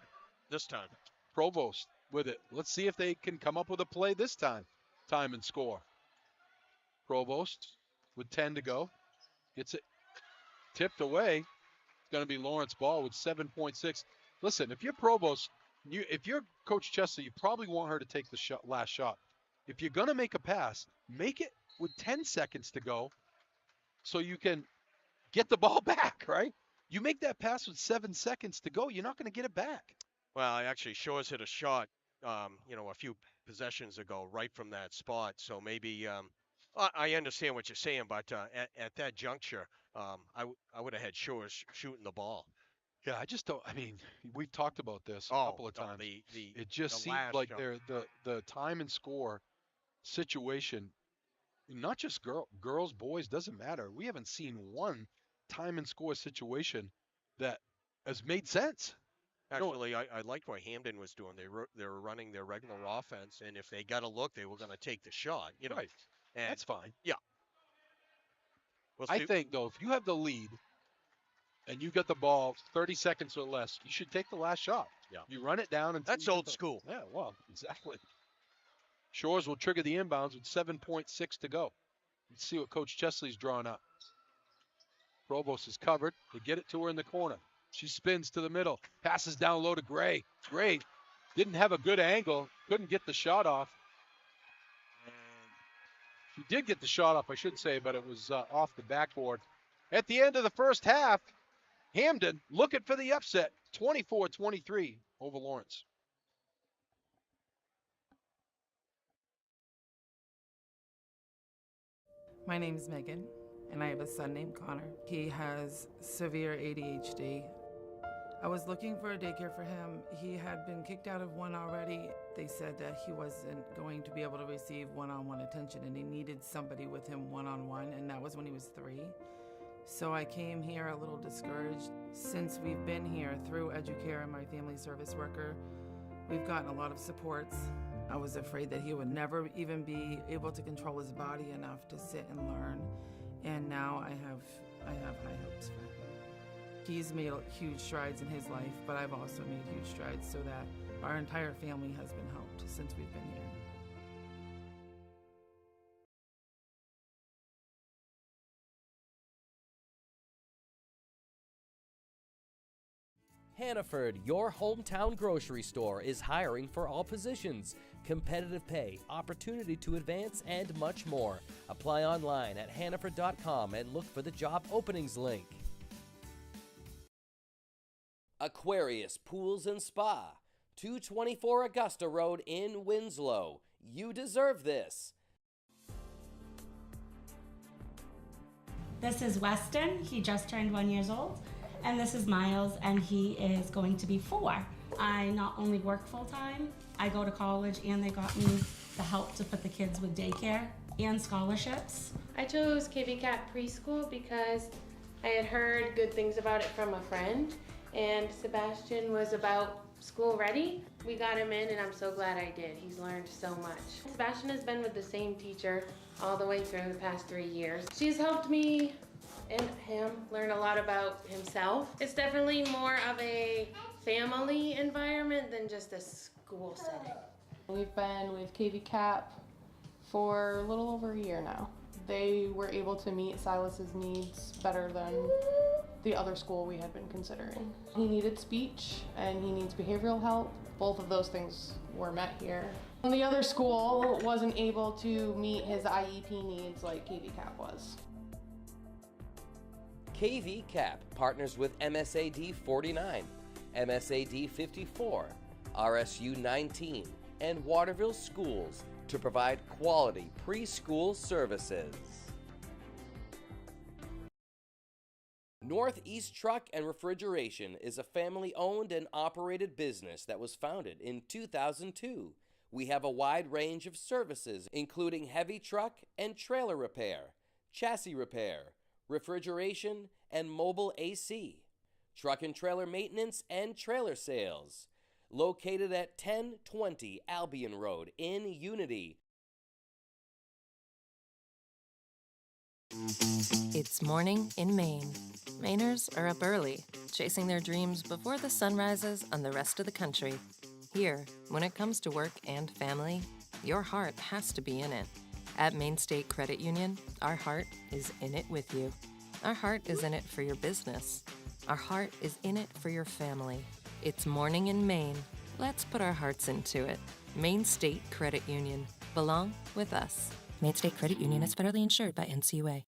This time. Provost with it. Let's see if they can come up with a play this time. Time and score. Provost with 10 to go. Gets it tipped away. It's going to be Lawrence Ball with 7.6. Listen, if you're Provost, if you're Coach Chesley, you probably want her to take the last shot. If you're going to make a pass, make it with 10 seconds to go so you can get the ball back, right? You make that pass with 7 seconds to go, you're not going to get it back. Well, actually, Shores hit a shot, a few possessions ago right from that spot. So maybe I understand what you're saying, but at that juncture, I would have had Shores shooting the ball. Yeah, I just don't. I mean, we've talked about this a couple of times. It just seemed like the time and score situation, not just girls, boys, doesn't matter. We haven't seen one time and score situation that has made sense. Actually, I liked what Hampden was doing. They were running their regular offense, and if they got a look, they were going to take the shot. Right. And that's fine. Yeah. I think, though, if you have the lead and you get the ball 30 seconds or less, you should take the last shot. Yeah. You run it down. That's old school. Yeah, well, exactly. Shores will trigger the inbounds with 7.6 to go. Let's see what Coach Chesley's drawing up. Provost is covered. They get it to her in the corner. She spins to the middle. Passes down low to Gray. Gray didn't have a good angle. Couldn't get the shot off. She did get the shot off, I should say, but it was off the backboard. At the end of the first half, Hampden looking for the upset. 24-23 over Lawrence. My name is Megan, and I have a son named Connor. He has severe ADHD. I was looking for a daycare for him. He had been kicked out of one already. They said that he wasn't going to be able to receive one-on-one attention, and he needed somebody with him one-on-one, and that was when he was 3. So I came here a little discouraged. Since we've been here through Educare and my family service worker, we've gotten a lot of supports. I was afraid that he would never even be able to control his body enough to sit and learn, and now I have high hopes for him. He's made huge strides in his life, but I've also made huge strides so that our entire family has been helped since we've been here. Hannaford, your hometown grocery store, is hiring for all positions. Competitive pay, opportunity to advance, and much more. Apply online at hannaford.com and look for the job openings link. Aquarius Pools and Spa, 224 Augusta Road in Winslow. You deserve this. This is Weston. He just turned 1 year old. And this is Miles, and he is going to be 4. I not only work full-time, I go to college, and they got me the help to put the kids with daycare and scholarships. I chose KV Cap preschool because I had heard good things about it from a friend, and Sebastian was about school ready. We got him in, and I'm so glad I did. He's learned so much. Sebastian has been with the same teacher all the way through the past 3 years. She's helped me and him learn a lot about himself. It's definitely more of a family environment than just a school setting. We've been with KV Cap for a little over a year now. They were able to meet Silas's needs better than the other school we had been considering. He needed speech and he needs behavioral help. Both of those things were met here. And the other school wasn't able to meet his IEP needs like KV Cap was. KV Cap partners with MSAD 49, MSAD 54, RSU 19, and Waterville Schools to provide quality preschool services. Northeast Truck and Refrigeration is a family-owned and operated business that was founded in 2002. We have a wide range of services, including heavy truck and trailer repair, chassis repair, refrigeration, and mobile AC, truck and trailer maintenance and trailer sales. Located at 1020 Albion Road in Unity. It's morning in Maine. Mainers are up early, chasing their dreams before the sun rises on the rest of the country. Here, when it comes to work and family, your heart has to be in it. At Maine State Credit Union, our heart is in it with you. Our heart is in it for your business. Our heart is in it for your family. It's morning in Maine. Let's put our hearts into it. Maine State Credit Union. Belong with us. Maine State Credit Union is federally insured by NCUA.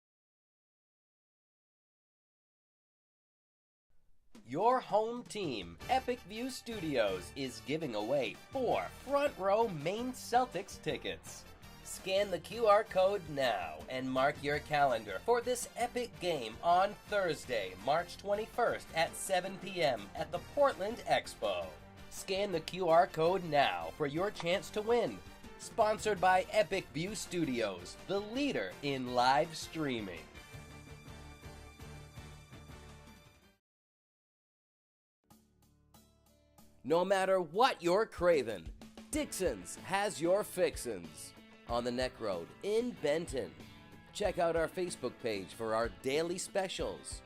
Your home team, Epic View Studios, is giving away 4 front row Maine Celtics tickets. Scan the QR code now and mark your calendar for this epic game on Thursday, March 21st at 7 p.m. at the Portland Expo. Scan the QR code now for your chance to win. Sponsored by Epic View Studios, the leader in live streaming. No matter what you're craving, Dixon's has your fixins. On the Neck Road in Benton. Check out our Facebook page for our daily specials.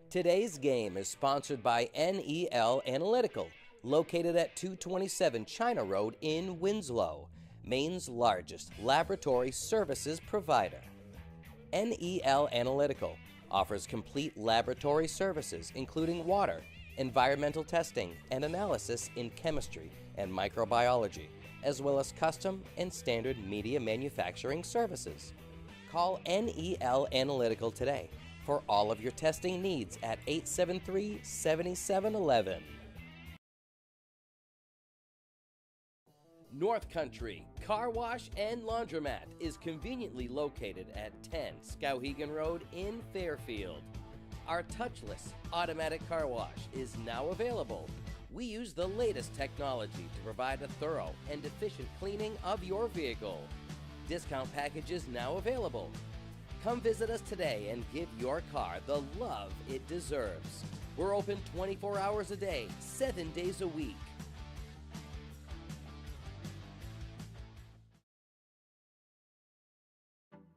Today's game is sponsored by NEL Analytical, located at 227 China Road in Winslow, Maine's largest laboratory services provider. NEL Analytical offers complete laboratory services including water, environmental testing, and analysis in chemistry and microbiology, as well as custom and standard media manufacturing services. Call NEL Analytical today for all of your testing needs at 873-7711. North Country Car Wash and Laundromat is conveniently located at 10 Skowhegan Road in Fairfield. Our touchless automatic car wash is now available. We use the latest technology to provide a thorough and efficient cleaning of your vehicle. Discount packages now available. Come visit us today and give your car the love it deserves. We're open 24 hours a day, 7 days a week.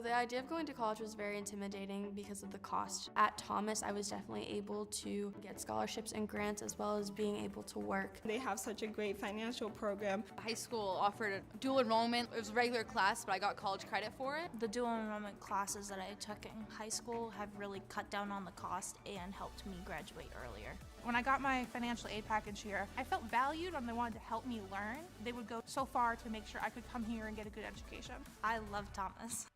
The idea of going to college was very intimidating because of the cost. At Thomas, I was definitely able to get scholarships and grants as well as being able to work. They have such a great financial program. High school offered a dual enrollment. It was a regular class, but I got college credit for it. The dual enrollment classes that I took in high school have really cut down on the cost and helped me graduate earlier. When I got my financial aid package here, I felt valued and they wanted to help me learn. They would go so far to make sure I could come here and get a good education. I love Thomas.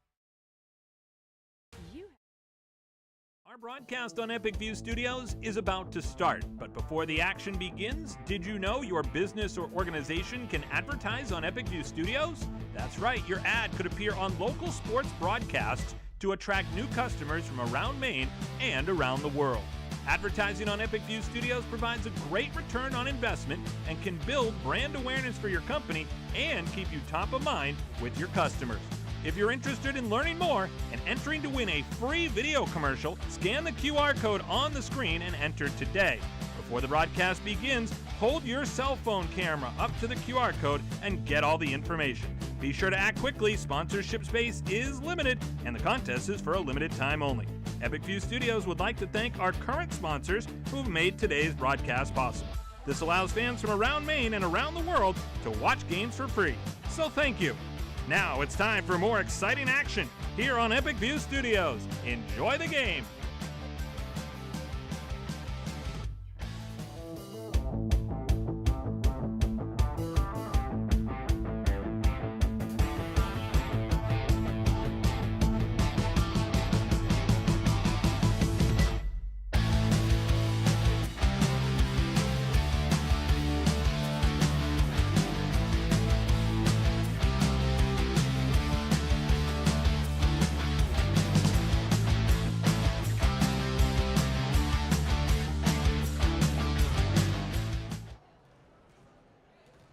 Our broadcast on Epic View Studios is about to start, but before the action begins, did you know your business or organization can advertise on Epic View Studios? That's right, your ad could appear on local sports broadcasts to attract new customers from around Maine and around the world. Advertising on Epic View Studios provides a great return on investment and can build brand awareness for your company and keep you top of mind with your customers. If you're interested in learning more and entering to win a free video commercial, scan the QR code on the screen and enter today. Before the broadcast begins, hold your cell phone camera up to the QR code and get all the information. Be sure to act quickly. Sponsorship space is limited and the contest is for a limited time only. Epic View Studios would like to thank our current sponsors who've made today's broadcast possible. This allows fans from around Maine and around the world to watch games for free. So thank you. Now it's time for more exciting action here on Epic View Studios. Enjoy the game.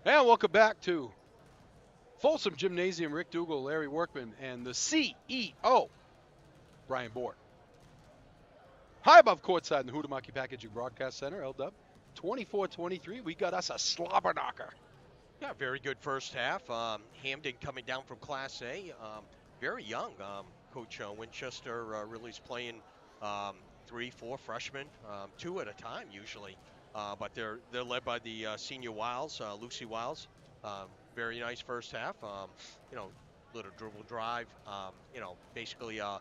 And welcome back to Folsom Gymnasium. Rick Dougal, Larry Workman, and the CEO, Brian Board. High above courtside in the Huhtamaki Packaging Broadcast Center, LW, 24-23. We got us a slobber knocker. Yeah, very good first half. Hampden coming down from Class A, very young. Coach Winchester really is playing 3-4 freshmen, 2 at a time usually. But they're led by the senior Wiles, Lucy Wiles. Very nice first half. Little dribble drive. Basically 5-0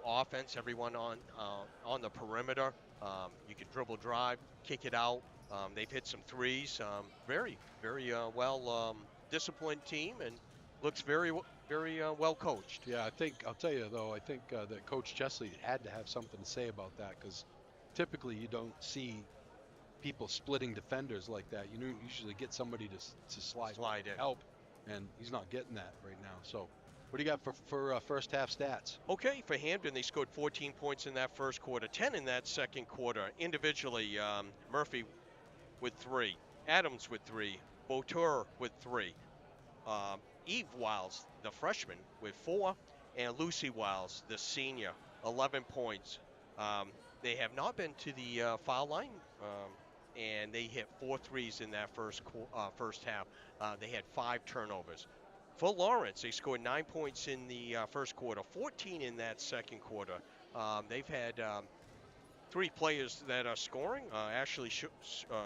offense. Everyone on the perimeter. You can dribble drive, kick it out. They've hit some threes. Very well disciplined team and looks very well coached. Yeah, I'll tell you though, I think that Coach Chesley had to have something to say about that, because typically you don't see people splitting defenders like that. You usually get somebody to slide in, help, and he's not getting that right now. So what do you got for first half stats? Okay, for Hampden, they scored 14 points in that first quarter, 10 in that second quarter. Individually, Murphy with 3, Adams with 3, Bouteur with 3, Eve Wiles, the freshman, with 4, and Lucy Wiles, the senior, 11 points. They have not been to the foul line, and they hit 4 threes in that first half. They had 5 turnovers. For Lawrence, they scored 9 points in the first quarter, 14 in that second quarter. They've had 3 players that are scoring. Ashley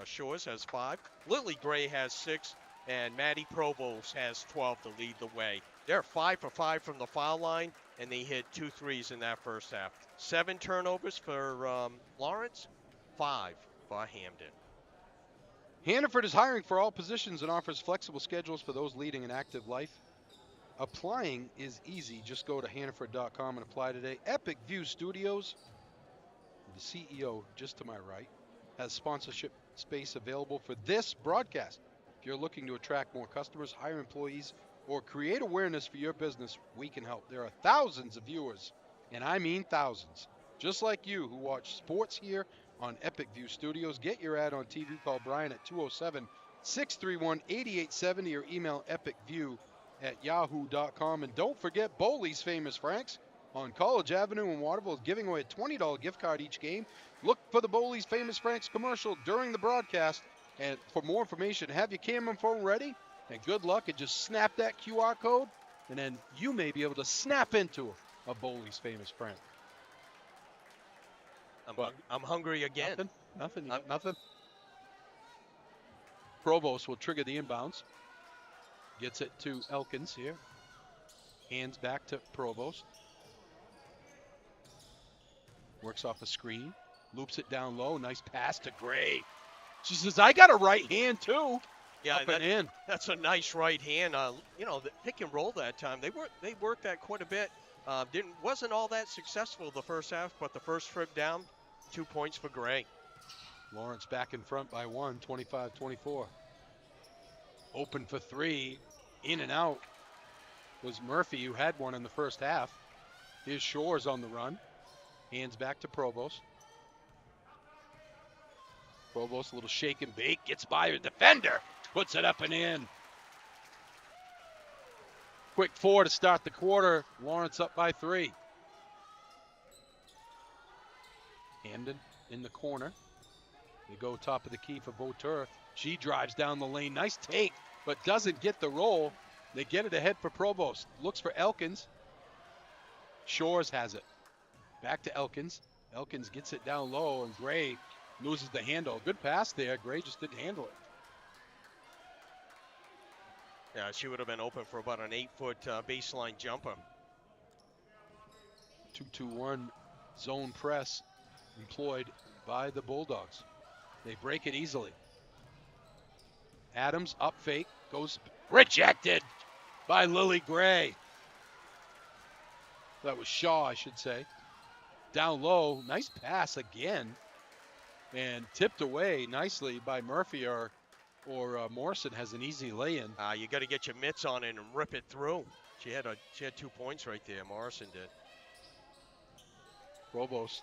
Shores has 5. Lily Gray has 6. And Maddie Provost has 12 to lead the way. They're 5 for 5 from the foul line, and they hit 2 threes in that first half. 7 turnovers for Lawrence, 5 for Hampden. Hannaford is hiring for all positions and offers flexible schedules for those leading an active life. Applying is easy. Just go to hannaford.com and apply today. Epic View Studios, the CEO just to my right, has sponsorship space available for this broadcast. If you're looking to attract more customers, hire employees, or create awareness for your business, we can help. There are thousands of viewers, and I mean thousands, just like you, who watch sports here on Epic View Studios. Get your ad on TV. Call Brian at 207-631-8870 or email epicview@yahoo.com. And don't forget Bowley's Famous Franks on College Avenue in Waterville is giving away a $20 gift card each game. Look for the Bowley's Famous Franks commercial during the broadcast. And for more information, have your camera phone ready, and good luck, and just snap that QR code, and then you may be able to snap into a Bowley's Famous Frank. I'm hungry again. Nothing. Nothing. Provost will trigger the inbounds. Gets it to Elkins here. Hands back to Provost. Works off a screen. Loops it down low. Nice pass to Gray. She says, I got a right hand too. Yeah, up and in. That's a nice right hand. The pick and roll that time. They worked that quite a bit. Wasn't all that successful the first half, but the first trip down, 2 points for Gray. Lawrence back in front by 1, 25-24. Open for 3, in and out was Murphy, who had one in the first half. Here's Shores on the run. Hands back to Provost. Provost, a little shake and bake, gets by a defender, puts it up and in. Quick 4 to start the quarter. Lawrence up by 3. Hampden in the corner. They go top of the key for Bouteur. She drives down the lane. Nice take, but doesn't get the roll. They get it ahead for Provost. Looks for Elkins. Shores has it. Back to Elkins. Elkins gets it down low, and Gray loses the handle. Good pass there. Gray just didn't handle it. Yeah, she would have been open for about an 8-foot baseline jumper. 2-2-1 zone press employed by the Bulldogs. They break it easily. Adams up fake, goes rejected by Lily Gray. That was Shaw, I should say. Down low, nice pass again, and tipped away nicely by Murphy, or Morrison has an easy lay-in. You got to get your mitts on it and rip it through. She had 2 points right there. Morrison did. Provost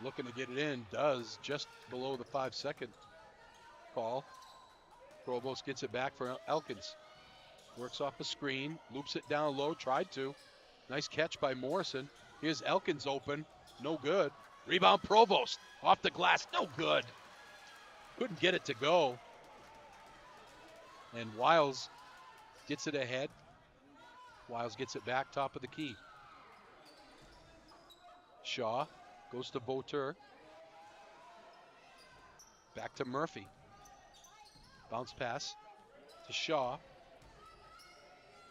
looking to get it in, does just below the 5-second call. Provost gets it back for Elkins. Works off a screen, loops it down low, tried to. Nice catch by Morrison. Here's Elkins open, no good. Rebound Provost, off the glass, no good. Couldn't get it to go. And Wiles gets it ahead. Wiles gets it back, top of the key. Shaw goes to Boter. Back to Murphy. Bounce pass to Shaw.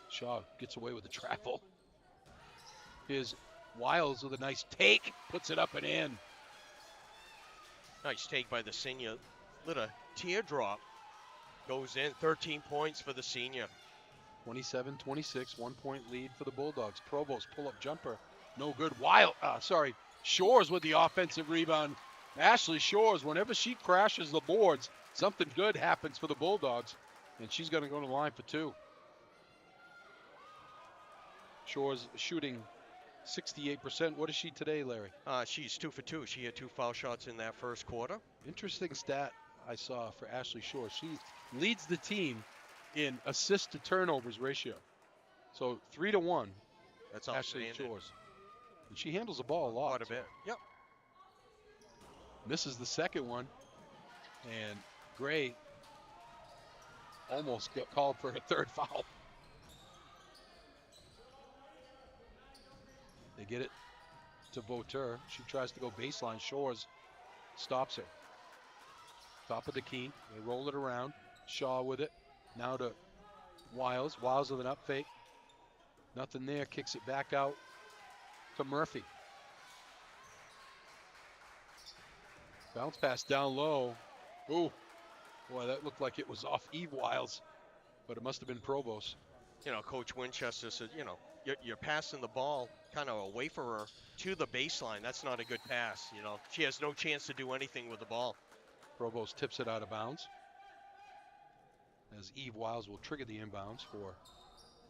Shaw gets away with the travel. Here's Wiles with a nice take. Puts it up and in. Nice take by the senior. Lit a teardrop. Goes in. 13 points for the senior. 27-26, 1-point lead for the Bulldogs. Provost pull-up jumper. No good. Shores with the offensive rebound. Ashley Shores, whenever she crashes the boards, something good happens for the Bulldogs, and she's going to go to the line for 2. Shores shooting 68%. What is she today, Larry? She's 2 for 2. She had 2 foul shots in that first quarter. Interesting stat I saw for Ashley Shores. She leads the team in assist to turnovers ratio. So 3-1. That's Ashley outstanding. Shores. And she handles the ball a lot. Quite a bit. Yep. Misses the second one. And Gray almost got called for a third foul. They get it to Boter. She tries to go baseline. Shores stops her. Top of the key. They roll it around. Shaw with it. Now to Wiles. Wiles with an up fake. Nothing there. Kicks it back out to Murphy. Bounce pass down low. Ooh. Boy, that looked like it was off Eve Wiles, but it must have been Provost. You know, Coach Winchester said, you're passing the ball kind of away from her to the baseline. That's not a good pass. She has no chance to do anything with the ball. Provost tips it out of bounds, as Eve Wiles will trigger the inbounds for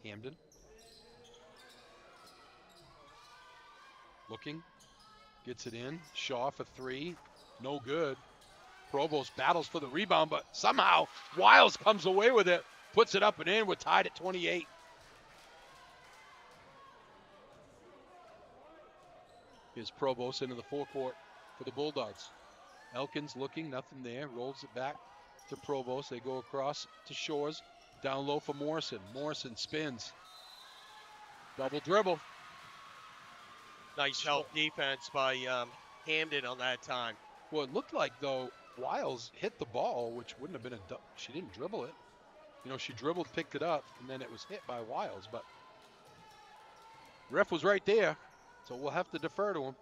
Hampden. Looking, gets it in. Shaw for 3, no good. Provost battles for the rebound, but somehow Wiles comes away with it, puts it up and in. We're tied at 28. Here's Provost into the forecourt for the Bulldogs. Elkins looking, nothing there, rolls it back to Provost. They go across to Shores, down low for Morrison. Morrison spins. Double dribble. Nice help defense by Hampden on that time. Well, it looked like, though, Wiles hit the ball, which wouldn't have been she didn't dribble it. She dribbled, picked it up, and then it was hit by Wiles. But ref was right there, so we'll have to defer to him.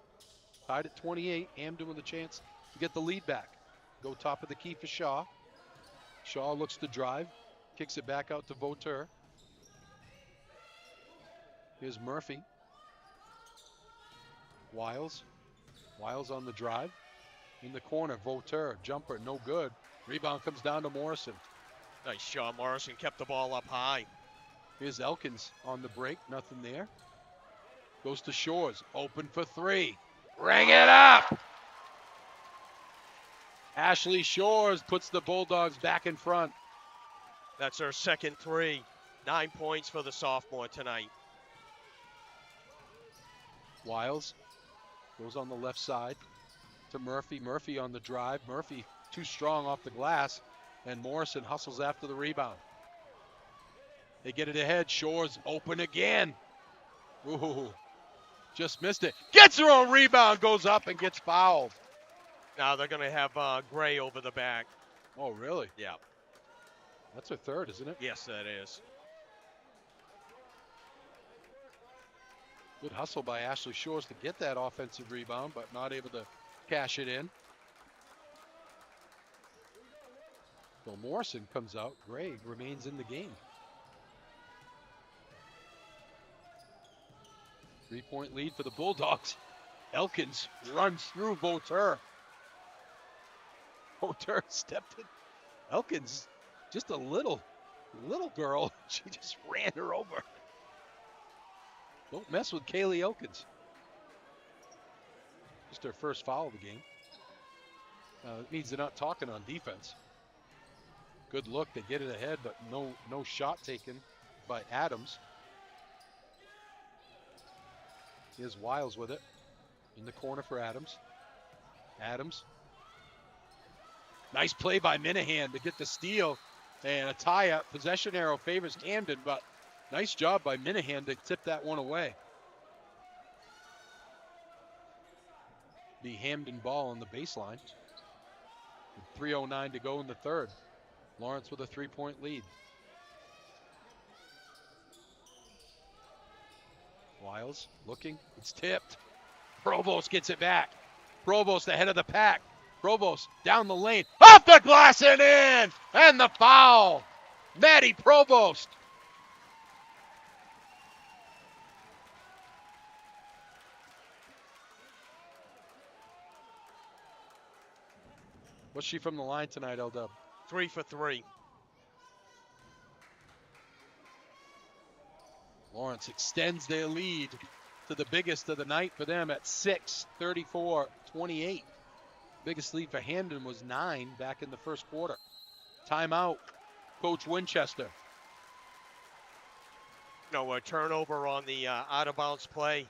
Tied at 28. Hampden with a chance to get the lead back. Go top of the key for Shaw. Shaw looks to drive, kicks it back out to Boter. Here's Murphy. Wiles on the drive. In the corner, Boter, jumper, no good. Rebound comes down to Morrison. Nice shot. Morrison kept the ball up high. Here's Elkins on the break, nothing there. Goes to Shores, open for 3. Ring it up! Ashley Shores puts the Bulldogs back in front. That's her second 3. 9 points for the sophomore tonight. Wiles goes on the left side to Murphy. Murphy on the drive. Murphy too strong off the glass, and Morrison hustles after the rebound. They get it ahead. Shores open again. Ooh. Just missed it. Gets her own rebound, goes up and gets fouled. Now they're going to have Gray over the back. Oh, really? Yeah. That's her third, isn't it? Yes, that is. Good hustle by Ashley Shores to get that offensive rebound, but not able to cash it in. So Morrison comes out. Gray remains in the game. 3-point lead for the Bulldogs. Elkins runs through Vauteur. Vauteur stepped in. Elkins, just a little girl. She just ran her over. Don't mess with Kaylee Elkins. Just her first foul of the game. It means they're not talking on defense. Good look, they get it ahead, but no shot taken by Adams. Here's Wiles with it. In the corner for Adams. Adams. Nice play by Minahan to get the steal. And a tie-up. Possession arrow favors Hampden, but nice job by Minahan to tip that one away. The Hampden ball on the baseline. 3:09 to go in the third. Lawrence with a 3-point lead. Wiles looking. It's tipped. Provost gets it back. Provost ahead of the pack. Provost down the lane. Off the glass and in! And the foul. Maddie Provost. What's she from the line tonight, L-Dub? 3 for 3. Lawrence extends their lead to the biggest of the night for them at 6, 34-28. Biggest lead for Hampden was 9 back in the first quarter. Timeout, Coach Winchester. A turnover on the out-of-bounds play.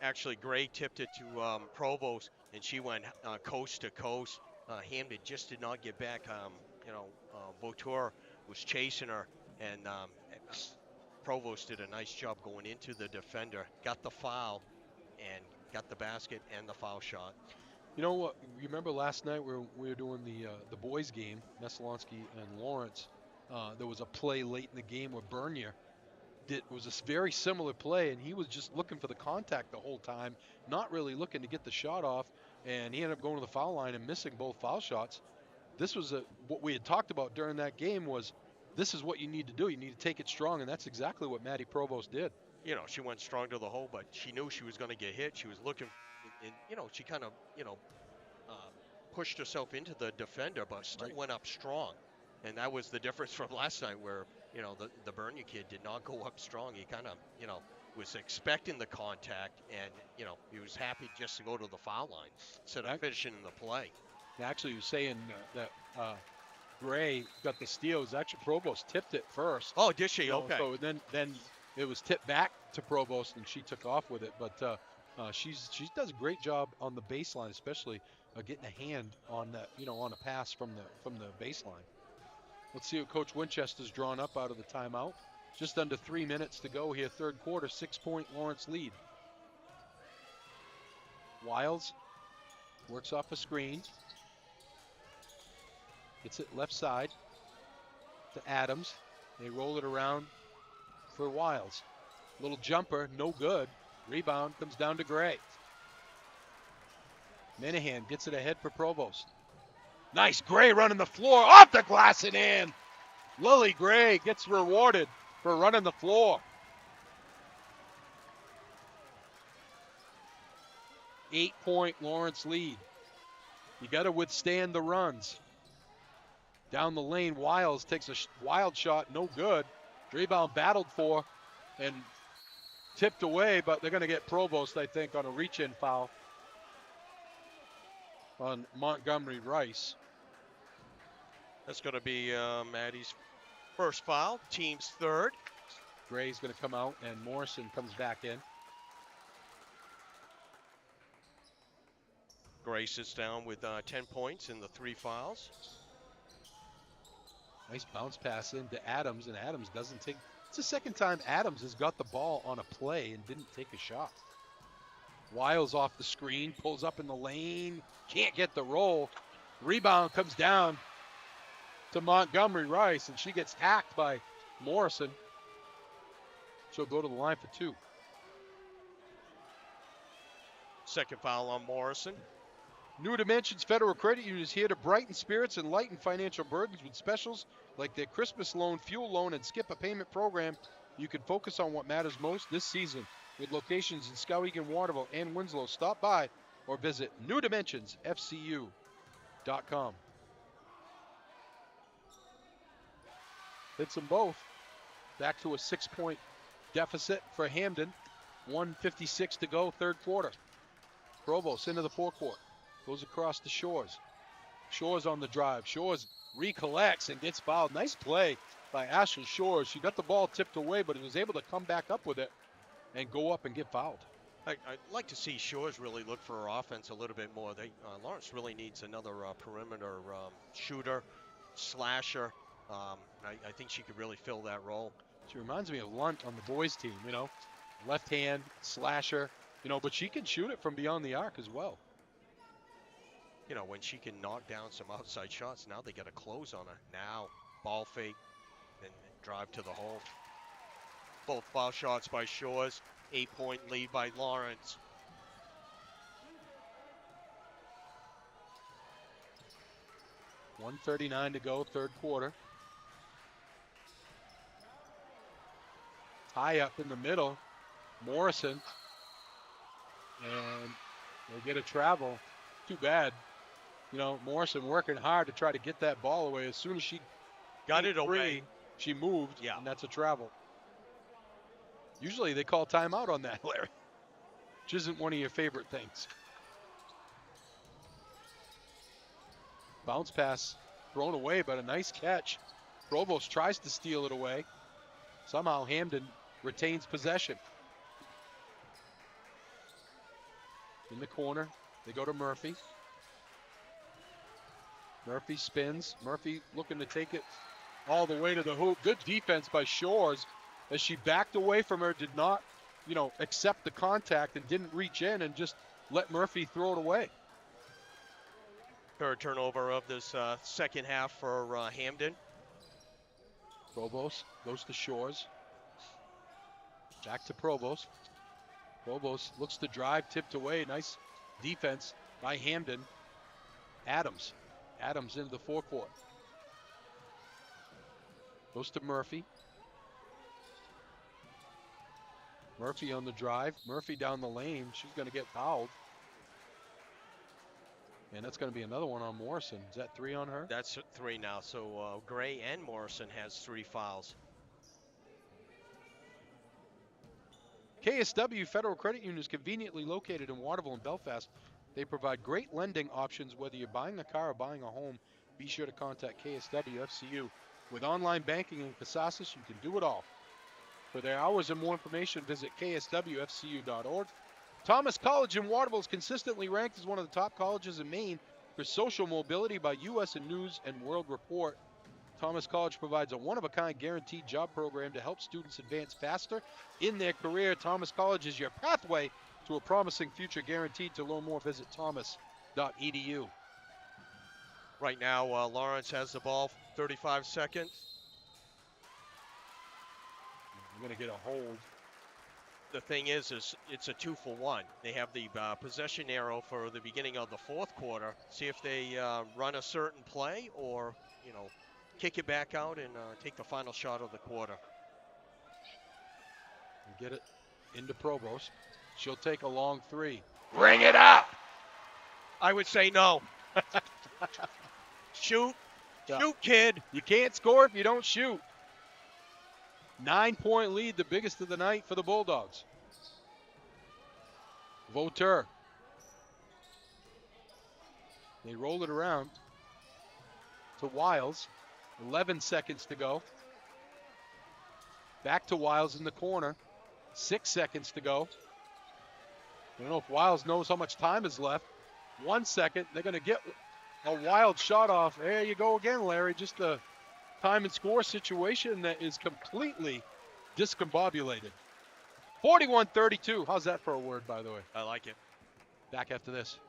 Actually Gray tipped it to Provost, and she went coast to coast. Hampden just did not get back. Vauteur was chasing her, and Provost did a nice job going into the defender, got the foul, and got the basket and the foul shot. You know what? You remember last night we were doing the boys game, Messalonsky and Lawrence. There was a play late in the game where Bernier was a very similar play, and he was just looking for the contact the whole time, not really looking to get the shot off, and he ended up going to the foul line and missing both foul shots. This was what we had talked about during that game was this is what you need to do. You need to take it strong, and that's exactly what Maddie Provost did. She went strong to the hole, but she knew she was going to get hit. She was looking, and she kind of, pushed herself into the defender, but still went up strong. And that was the difference from last night where, the Bernier kid did not go up strong. He kind of, was expecting the contact, and, he was happy just to go to the foul line instead of finishing in the play. Actually, he was saying that Gray got the steal. It was actually Provost tipped it first. Oh, did she? Okay. So then it was tipped back to Provost, and she took off with it. But she does a great job on the baseline, especially getting a hand on that, on a pass from the baseline. Let's see what Coach Winchester's drawn up out of the timeout. Just under 3 minutes to go here, third quarter, 6-point Lawrence lead. Wiles works off a screen. Gets it left side to Adams. They roll it around for Wiles. Little jumper, no good. Rebound comes down to Gray. Minahan gets it ahead for Provost. Nice Gray running the floor, off the glass and in. Lily Gray gets rewarded for running the floor. 8-point Lawrence lead. You got to withstand the runs. Down the lane, Wiles takes a wild shot, no good. Rebound battled for and tipped away, but they're going to get Provost, I think, on a reach-in foul on Montgomery Rice. That's going to be Maddie's first foul, team's third. Gray's going to come out, and Morrison comes back in. Gray sits down with 10 points in the 3 fouls. Nice bounce pass into Adams, and Adams doesn't take. It's the second time Adams has got the ball on a play and didn't take a shot. Wiles off the screen, pulls up in the lane, can't get the roll. Rebound comes down to Montgomery Rice, and she gets hacked by Morrison. She'll go to the line for 2. Second foul on Morrison. New Dimensions Federal Credit Union is here to brighten spirits and lighten financial burdens with specials like their Christmas loan, fuel loan, and skip a payment program. You can focus on what matters most this season. With locations in Skowhegan, Waterville, and Winslow, stop by or visit newdimensionsfcu.com. Hits them both. Back to a 6-point deficit for Hampden. 1:56 to go, third quarter. Provost into the forecourt. Goes across the Shores. Shores on the drive. Shores recollects and gets fouled. Nice play by Ashley Shores. She got the ball tipped away, but was able to come back up with it and go up and get fouled. I'd like to see Shores really look for her offense a little bit more. Lawrence really needs another perimeter shooter, slasher. I think she could really fill that role. She reminds me of Lunt on the boys team, left hand, slasher, but she can shoot it from beyond the arc as well. When she can knock down some outside shots, now they got to close on her. Now, ball fake and drive to the hole. Both foul shots by Shores. 8-point lead by Lawrence. $1:39 to go, third quarter. Tie up in the middle. Morrison. And they get a travel. Too bad. Morrison working hard to try to get that ball away. As soon as she got it away, she moved, and that's a travel. Usually they call timeout on that, Larry, which isn't one of your favorite things. Bounce pass thrown away, but a nice catch. Provost tries to steal it away. Somehow Hampden retains possession. In the corner, they go to Murphy. Murphy spins. Murphy looking to take it all the way to the hoop. Good defense by Shores as she backed away from her, did not, accept the contact and didn't reach in and just let Murphy throw it away. Third turnover of this second half for Hampden. Provost goes to Shores. Back to Provost. Provost looks to drive, tipped away. Nice defense by Hampden. Adams into the forecourt. Goes to Murphy. Murphy on the drive. Murphy down the lane. She's going to get fouled. And that's going to be another one on Morrison. Is that 3 on her? That's 3 now. So Gray and Morrison has 3 fouls. KSW Federal Credit Union is conveniently located in Waterville and Belfast. They provide great lending options whether you're buying a car or buying a home. Be sure to contact KSW FCU. With online banking in Casasas, you can do it all. For their hours and more information, visit kswfcu.org. Thomas College in Waterville is consistently ranked as one of the top colleges in Maine for social mobility by U.S. News and World Report. Thomas College provides a one-of-a-kind guaranteed job program to help students advance faster in their career. Thomas College is your pathway to a promising future. Guaranteed. To learn more, visit thomas.edu. Right now, Lawrence has the ball, 35 seconds. We're going to get a hold. The thing is it's a 2-for-1. They have the possession arrow for the beginning of the fourth quarter. See if they run a certain play or, kick it back out and take the final shot of the quarter. And get it into Provost. She'll take a long 3. Bring it up! I would say no. Shoot. Yeah. Shoot, kid. You can't score if you don't shoot. 9-point lead, the biggest of the night for the Bulldogs. Vauteur. They roll it around to Wiles. 11 seconds to go. Back to Wiles in the corner. 6 seconds to go. I don't know if Wiles knows how much time is left. 1 second. They're going to get a wild shot off. There you go again, Larry. Just a time and score situation that is completely discombobulated. 41-32. How's that for a word, by the way? I like it. Back after this.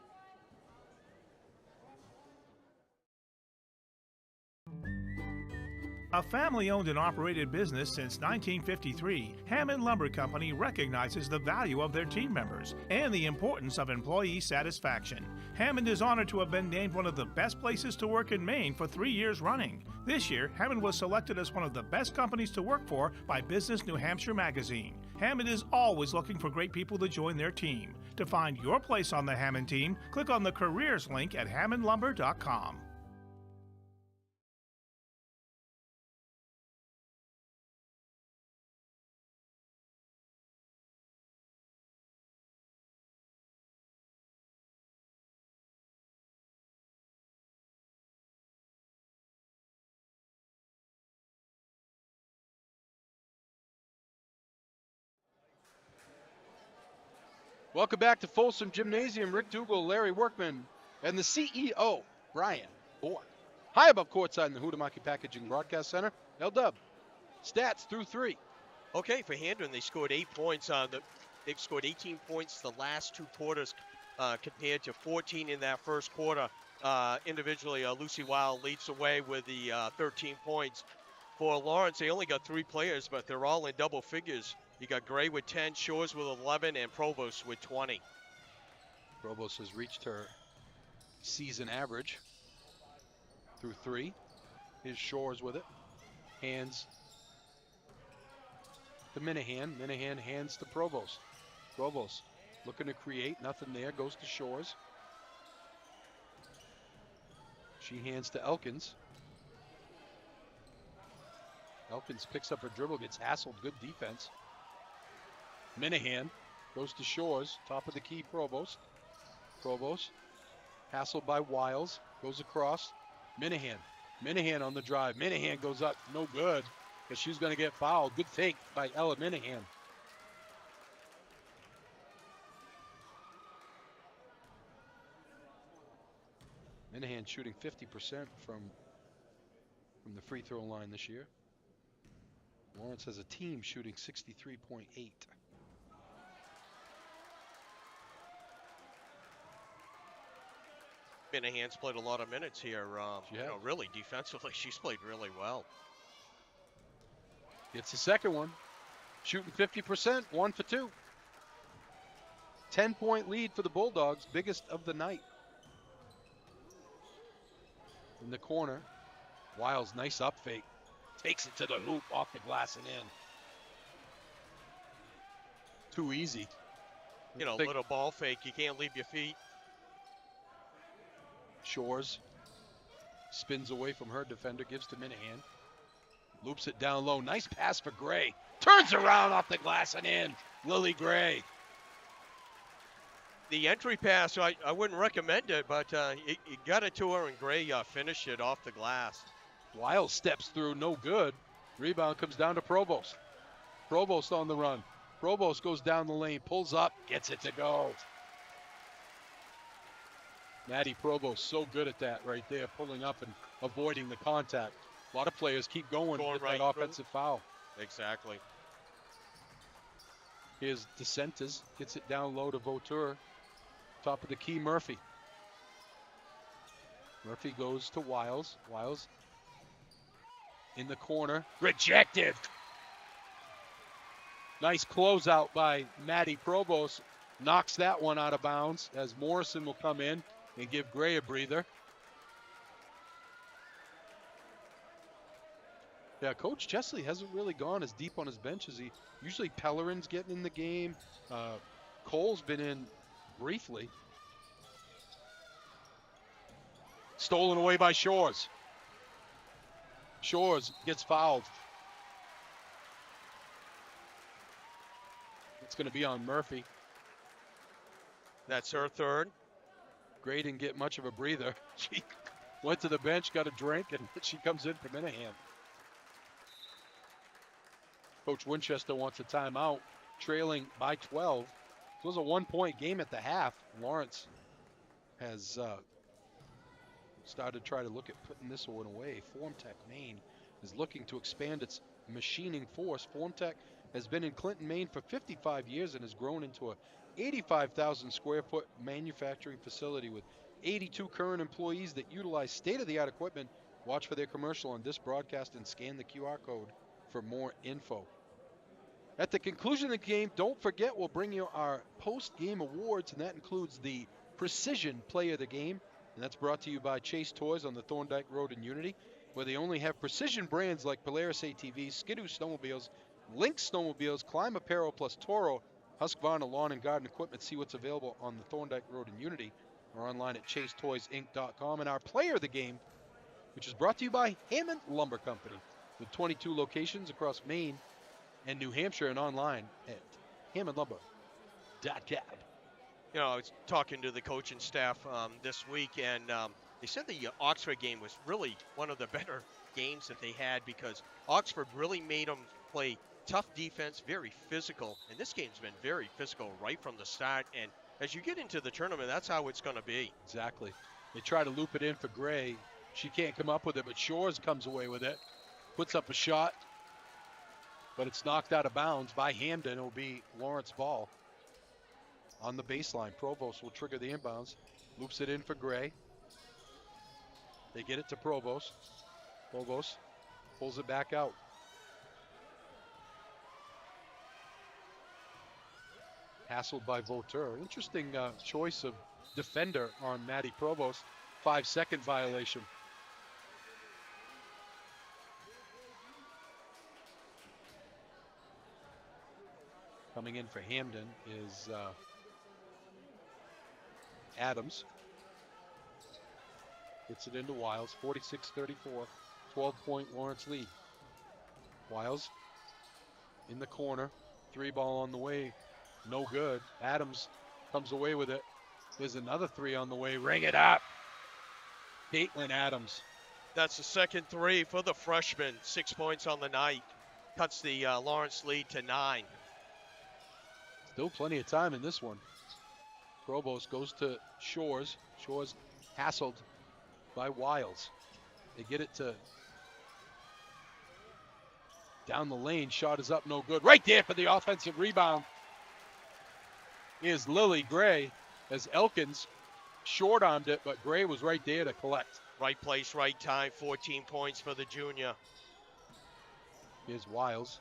A family-owned and operated business since 1953, Hampden Lumber Company recognizes the value of their team members and the importance of employee satisfaction. Hampden is honored to have been named one of the best places to work in Maine for 3 years running. This year, Hampden was selected as one of the best companies to work for by Business New Hampshire magazine. Hampden is always looking for great people to join their team. To find your place on the Hampden team, click on the careers link at hampdenlumber.com. Welcome back to Folsom Gymnasium. Rick Dougal, Larry Workman, and the CEO, Brian Bork. High above courtside in the Huhtamaki Packaging Broadcast Center. L-Dub, stats through 3. Okay, for Hampden, they scored 8 points. They've scored 18 points the last 2 quarters compared to 14 in that first quarter. Individually, Lucy Wild leads the way with the 13 points. For Lawrence, they only got 3 players, but they're all in double figures. You got Gray with 10, Shores with 11, and Provost with 20. Provost has reached her season average through 3. Here's Shores with it. Hands to Minahan. Minahan hands to Provost. Provost looking to create. Nothing there. Goes to Shores. She hands to Elkins. Elkins picks up her dribble, gets hassled. Good defense. Minahan goes to Shores. Top of the key, Provost. Provost hassled by Wiles. Goes across. Minahan. Minahan on the drive. Minahan goes up. No good, because she's going to get fouled. Good take by Ella Minahan. Minahan shooting 50% from the free throw line this year. Lawrence has a team shooting 63.8. Minahan's played a lot of minutes here. Really defensively, she's played really well. It's the second one. Shooting 50%, 1 for 2. 10-point lead for the Bulldogs, biggest of the night. In the corner, Wiles, nice up fake. Takes it to the hoop, off the glass and in. Too easy. Little ball fake, you can't leave your feet. Shores spins away from her defender, gives to Minahan. Loops it down low. Nice pass for Gray. Turns around off the glass and in. Lily Gray. The entry pass, I wouldn't recommend it, but it got it to her, and Gray finished it off the glass. Wiles steps through, no good. Rebound comes down to Provost. Provost on the run. Provost goes down the lane, pulls up, gets it to go. Maddie Provost so good at that right there, pulling up and avoiding the contact. A lot of players keep going with right that offensive foul. Exactly. Here's DeSantis, gets it down low to Vautour. Top of the key, Murphy. Murphy goes to Wiles. Wiles in the corner, rejected. Nice closeout by Maddie Provost. Knocks that one out of bounds as Morrison will come in and give Gray a breather. Yeah, Coach Chesley hasn't really gone as deep on his bench as he usually. Pellerin's getting in the game. Cole's been in briefly. Stolen away by Shores. Shores gets fouled. It's going to be on Murphy. That's her third. Gray didn't get much of a breather. She went to the bench, got a drink, and she comes in for Minahan. Coach Winchester wants a timeout, trailing by 12. It was a 1-point game at the half. Lawrence has started to try to look at putting this one away. Formtech Maine is looking to expand its machining force. Formtech has been in Clinton, Maine for 55 years and has grown into a 85,000 square foot manufacturing facility with 82 current employees that utilize state-of-the-art equipment. Watch for their commercial on this broadcast and scan the QR code for more info. At the conclusion of the game, don't forget we'll bring you our post-game awards, and that includes the Precision Play of the Game, and that's brought to you by Chase Toys on the Thorndike Road in Unity, where they only have precision brands like Polaris ATVs, Skidoo snowmobiles, Lynx snowmobiles, Climb Apparel, plus Toro, Husqvarna lawn and garden equipment. See what's available on the Thorndike Road in Unity or online at chasetoysinc.com. And our Player of the Game, which is brought to you by Hampden Lumber Company, with 22 locations across Maine and New Hampshire, and online at hammondlumber.com. You know, I was talking to the coaching staff this week, and they said the Oxford game was really one of the better games that they had because Oxford really made them play tough defense, very physical, and this game's been very physical right from the start. And as you get into the tournament, that's how it's going to be. Exactly. They try to loop it in for Gray. She can't come up with it, but Shores comes away with it, puts up a shot, but it's knocked out of bounds by Hampden. It'll be Lawrence ball on the baseline. Provost will trigger the inbounds, loops it in for Gray. They get it to Provost. Provost pulls it back out. Hassled by Vauteur. Interesting choice of defender on Maddie Provost. 5-second violation. Coming in for Hampden is Adams. Gets it into Wiles. 46-34. 12-point Lawrence lead. Wiles in the corner. 3-ball on the way. No good. Adams comes away with it. There's another 3 on the way. Ring it up. Caitlin Adams. That's the second 3 for the freshman. 6 points on the night. Cuts the Lawrence lead to 9. Still plenty of time in this one. Provost goes to Shores. Shores hassled by Wiles. They get it to down the lane. Shot is up, no good. Right there for the offensive rebound is Lily Gray, as Elkins short-armed it, but Gray was right there to collect. Right place, right time. 14 points for the junior. Here's Wiles.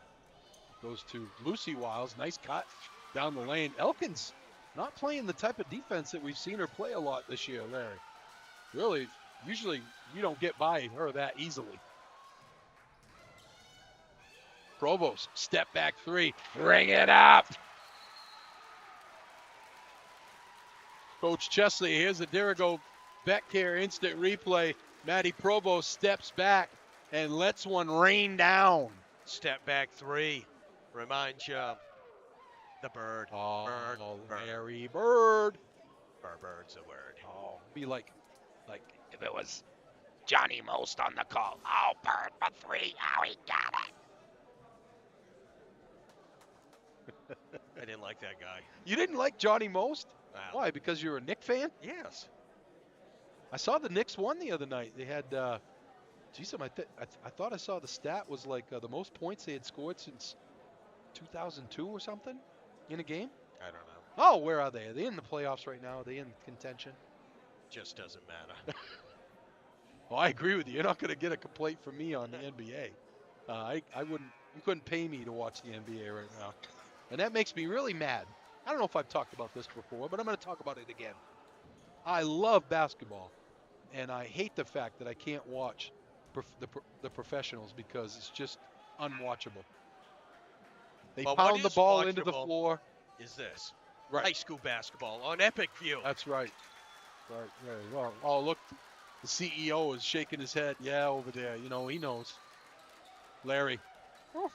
Goes to Lucy Wiles. Nice cut down the lane. Elkins not playing the type of defense that we've seen her play a lot this year, Larry. Really, usually you don't get by her that easily. Provost, step back 3. Bring it up. Coach Chesley, here's a Dirigo Beckcare instant replay. Maddie Provost steps back and lets one rain down. Step back 3. Reminds you of the bird. Oh, Bird. Larry Bird. Bird's a word. Oh, be like if it was Johnny Most on the call. Oh, Bird for 3. Oh, he got it. I didn't like that guy. You didn't like Johnny Most? Wow. Why? Because you're a Knick fan? Yes. I saw the Knicks won the other night. They had, I thought I saw the stat was like the most points they had scored since 2002 or something in a game. I don't know. Oh, where are they? Are they in the playoffs right now? Are they in contention? Just doesn't matter. Well, I agree with you. You're not going to get a complaint from me on the NBA. I wouldn't. You couldn't pay me to watch the NBA right now, and that makes me really mad. I don't know if I've talked about this before, but I'm going to talk about it again. I love basketball, and I hate the fact that I can't watch the professionals because it's just unwatchable. They pound the ball into the floor. Is this right? High school basketball on Epic View? That's right. Right. Well, oh, look, the CEO is shaking his head. Yeah, over there. You know, he knows. Larry. I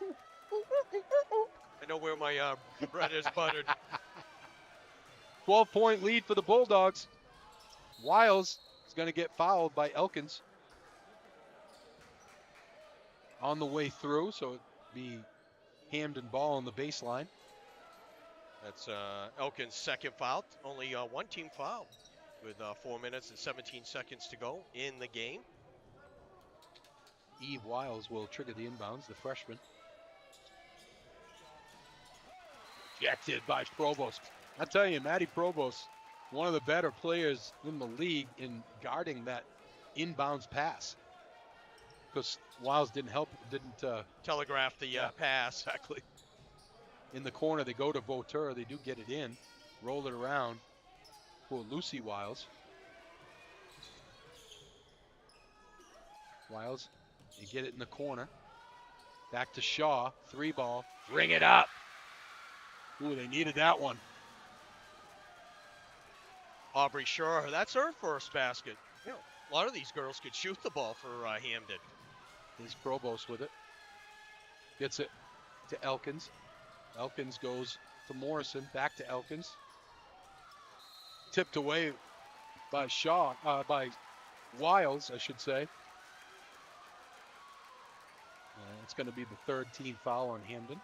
know where my bread is buttered. 12-point lead for the Bulldogs. Wiles is going to get fouled by Elkins on the way through, so it'd be Hampden ball on the baseline. That's Elkins' second foul. Only one team foul with 4 minutes and 17 seconds to go in the game. Eve Wiles will trigger the inbounds, the freshman. Rejected by Provost. I tell you, Matty Provost, one of the better players in the league in guarding that inbounds pass. Because Wiles didn't telegraph the pass. Exactly. In the corner, they go to Vauteur. They do get it in, roll it around for Lucy Wiles. Wiles, they get it in the corner. Back to Shaw, 3-ball, bring it up. Ooh, they needed that one. Aubrey Shaw, that's her first basket. You know, a lot of these girls could shoot the ball for Hampden. Here's Provost with it. Gets it to Elkins. Elkins goes to Morrison, back to Elkins. Tipped away by Shaw, by Wiles, I should say. It's going to be the third team foul on Hampden.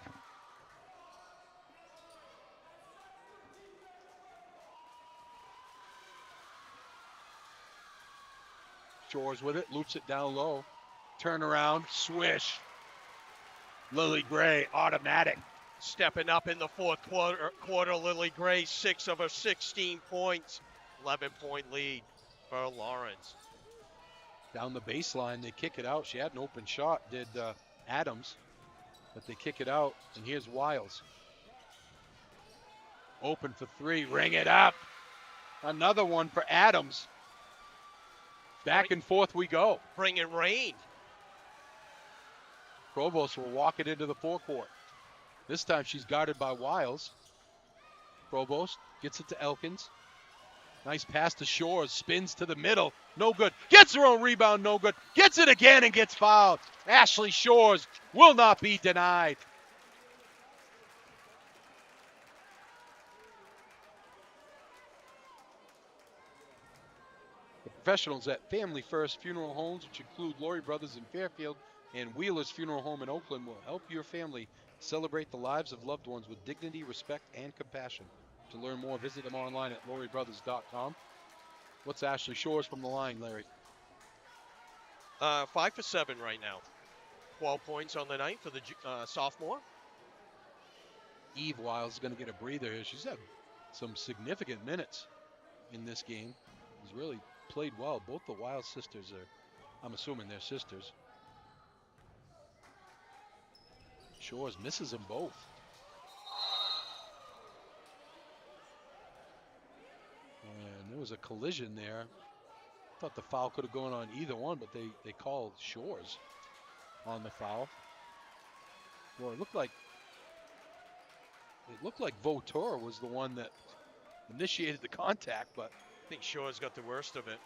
Shores with it, loops it down low. Turn around, swish. Lily Gray, automatic. Stepping up in the fourth quarter, Lily Gray, 6 of her 16 points. 11-point lead for Lawrence. Down the baseline, they kick it out. She had an open shot, did Adams, but they kick it out, and here's Wiles. Open for 3, ring it up. Another one for Adams. Back and forth we go. Bringing rain. Provost will walk it into the forecourt. This time she's guarded by Wiles. Provost gets it to Elkins. Nice pass to Shores, spins to the middle, no good. Gets her own rebound, no good. Gets it again and gets fouled. Ashley Shores will not be denied. The professionals at Family First Funeral Homes, which include Laurie Brothers in Fairfield and Wheeler's Funeral Home in Oakland, will help your family celebrate the lives of loved ones with dignity, respect, and compassion. To learn more, visit them online at lauriebrothers.com. What's Ashley Shores from the line, Larry? 5 for 7 right now. 12 points on the night for the sophomore. Eve Wiles is going to get a breather here. She's had some significant minutes in this game. She's really played well. Both the Wiles sisters are, I'm assuming they're sisters. Shores misses them both. And there was a collision there. Thought the foul could have gone on either one, but they called Shores on the foul. Well, it looked like Vauteur was the one that initiated the contact, but I think Shores got the worst of it.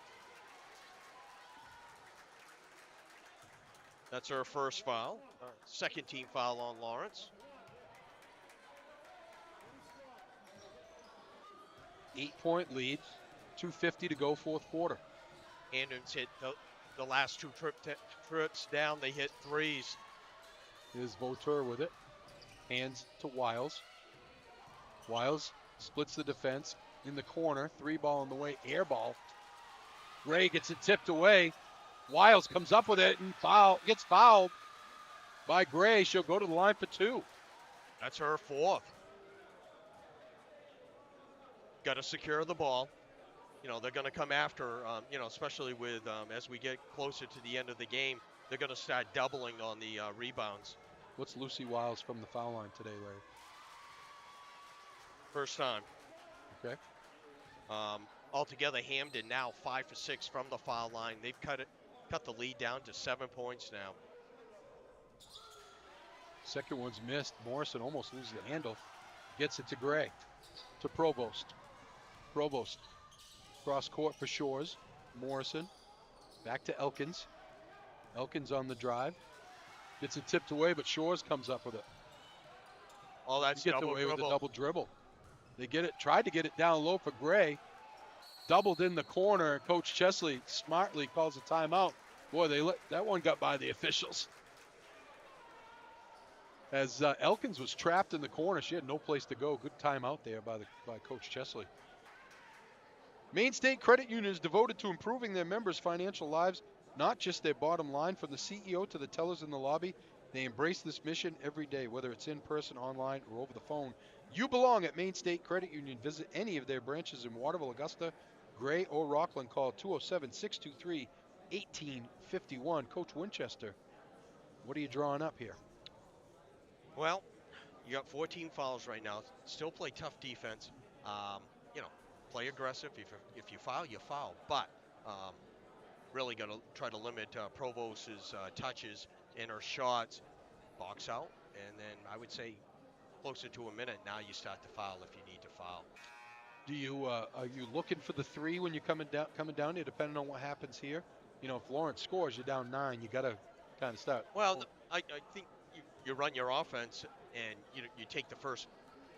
That's her first foul. Second team foul on Lawrence. 8-point lead, 2:50 to go, fourth quarter. Hampden's hit the last two trips down. They hit threes. Here's Vauteur with it. Hands to Wiles. Wiles splits the defense in the corner. 3-ball on the way, air ball. Gray gets it tipped away. Wiles comes up with it and gets fouled by Gray. She'll go to the line for 2. That's her fourth. Got to secure the ball. You know, they're going to come after, especially with as we get closer to the end of the game, they're going to start doubling on the rebounds. What's Lucy Wiles from the foul line today, Larry? First time. Okay. Altogether, Hampden now 5 for 6 from the foul line. They've cut the lead down to 7 points now. Second one's missed. Morrison almost loses the handle. Gets it to Gray. To Provost. Provost. Cross court for Shores. Morrison. Back to Elkins. Elkins on the drive. Gets it tipped away, but Shores comes up with it. Oh, that's gets double away dribble. with a double dribble. They tried to get it down low for Gray. Doubled in the corner. Coach Chesley smartly calls a timeout. Boy, that one got by the officials. As Elkins was trapped in the corner, she had no place to go. Good timeout there by Coach Chesley. Maine State Credit Union is devoted to improving their members' financial lives, not just their bottom line. From the CEO to the tellers in the lobby, they embrace this mission every day, whether it's in person, online, or over the phone. You belong at Maine State Credit Union. Visit any of their branches in Waterville, Augusta, Gray, or Rockland. Call 207-623-1851. Coach Winchester, what are you drawing up here? Well, you got 14 fouls right now. Still play tough defense. You know, play aggressive. If you foul, you foul. But really got to try to limit Provost's touches and her shots. Box out, and then I would say closer to a minute. Now you start to foul if you need to foul. Do you are you looking for the three when you're coming down here? Depending on what happens here, you know, if Lawrence scores, you're down 9. You got to kind of start. Well, I think you run your offense and you take the first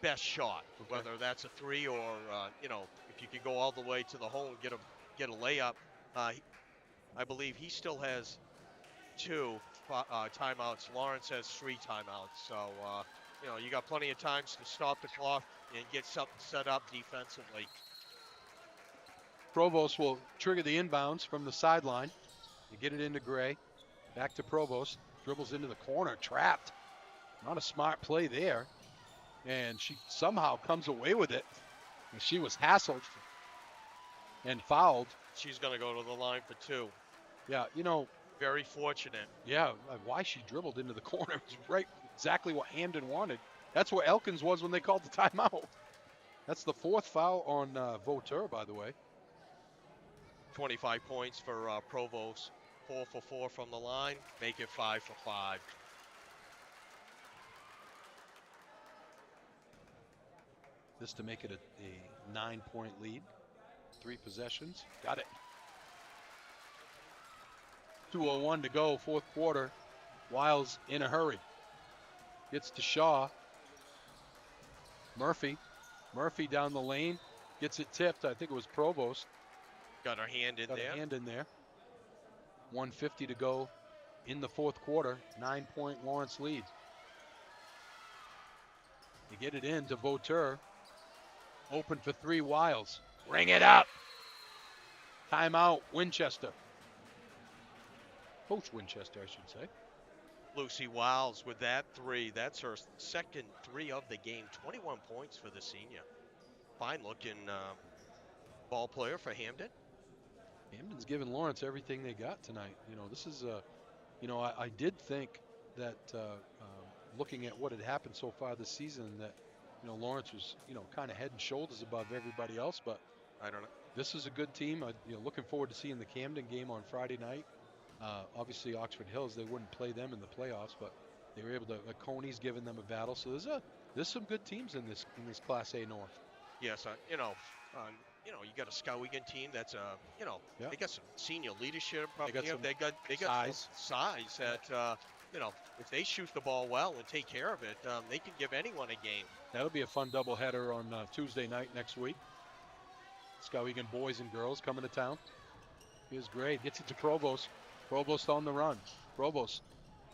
best shot, Okay. whether that's a 3 or you know, if you can go all the way to the hole and get a layup. I believe he still has 2 timeouts. Lawrence has 3 timeouts. So you know, you got plenty of times to stop the clock and get something set up defensively. Provost will trigger the inbounds from the sideline. You get it into Gray. Back to Provost. Dribbles into the corner. Trapped. Not a smart play there. And she somehow comes away with it. And she was hassled and fouled. She's going to go to the line for 2. Yeah, you know. Very fortunate. Yeah, why she dribbled into the corner is right exactly what Hampden wanted. That's where Elkins was when they called the timeout. That's the 4th foul on Vauteur, by the way. 25 points for Provost. 4 for 4 from the line. Make it 5 for 5. This to make it a 9-point lead. 3 possessions. Got it. 2:01 to go, 4th quarter. Wiles in a hurry. Gets to Shaw. Murphy down the lane. Gets it tipped. I think it was Provost. Got her hand in there. Got a hand in there. 1:50 to go in the 4th quarter. 9-point Lawrence lead. You get it in to Vauteur. Open for 3, Wiles. Ring it up. Timeout, Winchester. Coach Winchester, I should say. Lucy Wiles with that 3. That's her second 3 of the game. 21 points for the senior. Fine looking ball player for Hampden. Hampden's giving Lawrence everything they got tonight. You know, this is you know, I did think that looking at what had happened so far this season that, you know, Lawrence was, you know, kind of head and shoulders above everybody else, but I don't know. This is a good team. You know, looking forward to seeing the Camden game on Friday night. Obviously, Oxford Hills, they wouldn't play them in the playoffs, but they were able to. Coney's giving them a battle, so there's some good teams in this Class A North. Yes, you know, you got a Skowhegan team that's you know, they got some senior leadership. They got size that you know, if they shoot the ball well and take care of it, they can give anyone a game. That'll be a fun doubleheader on Tuesday night next week. Skowhegan boys and girls coming to town. Here's Gray, gets it to Provost. Provost on the run. Provost,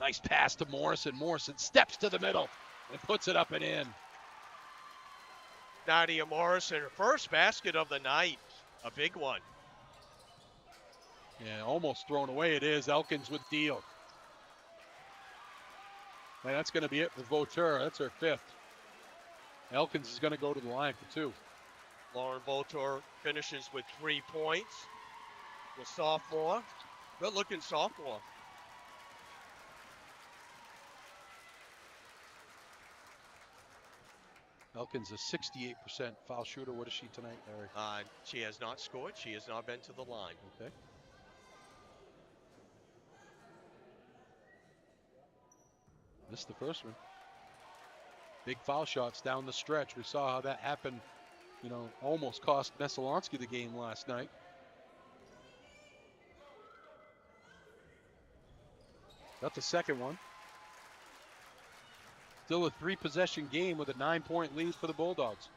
nice pass to Morrison. Morrison steps to the middle and puts it up and in. Nadia Morrison, her first basket of the night. A big one. Yeah, almost thrown away. It is. Elkins with deal. And that's going to be it for Vauteur. That's her 5th. Elkins is going to go to the line for 2. Lauren Vauteur finishes with 3 points. The sophomore. Good looking sophomore. Elkins a 68% foul shooter. What is she tonight, Eric? She has not scored. She has not been to the line. Okay. Missed the first one. Big foul shots down the stretch. We saw how that happened. You know, almost cost Messalonsky the game last night. Got the second one. Still a 3-possession game with a 9-point lead for the Bulldogs.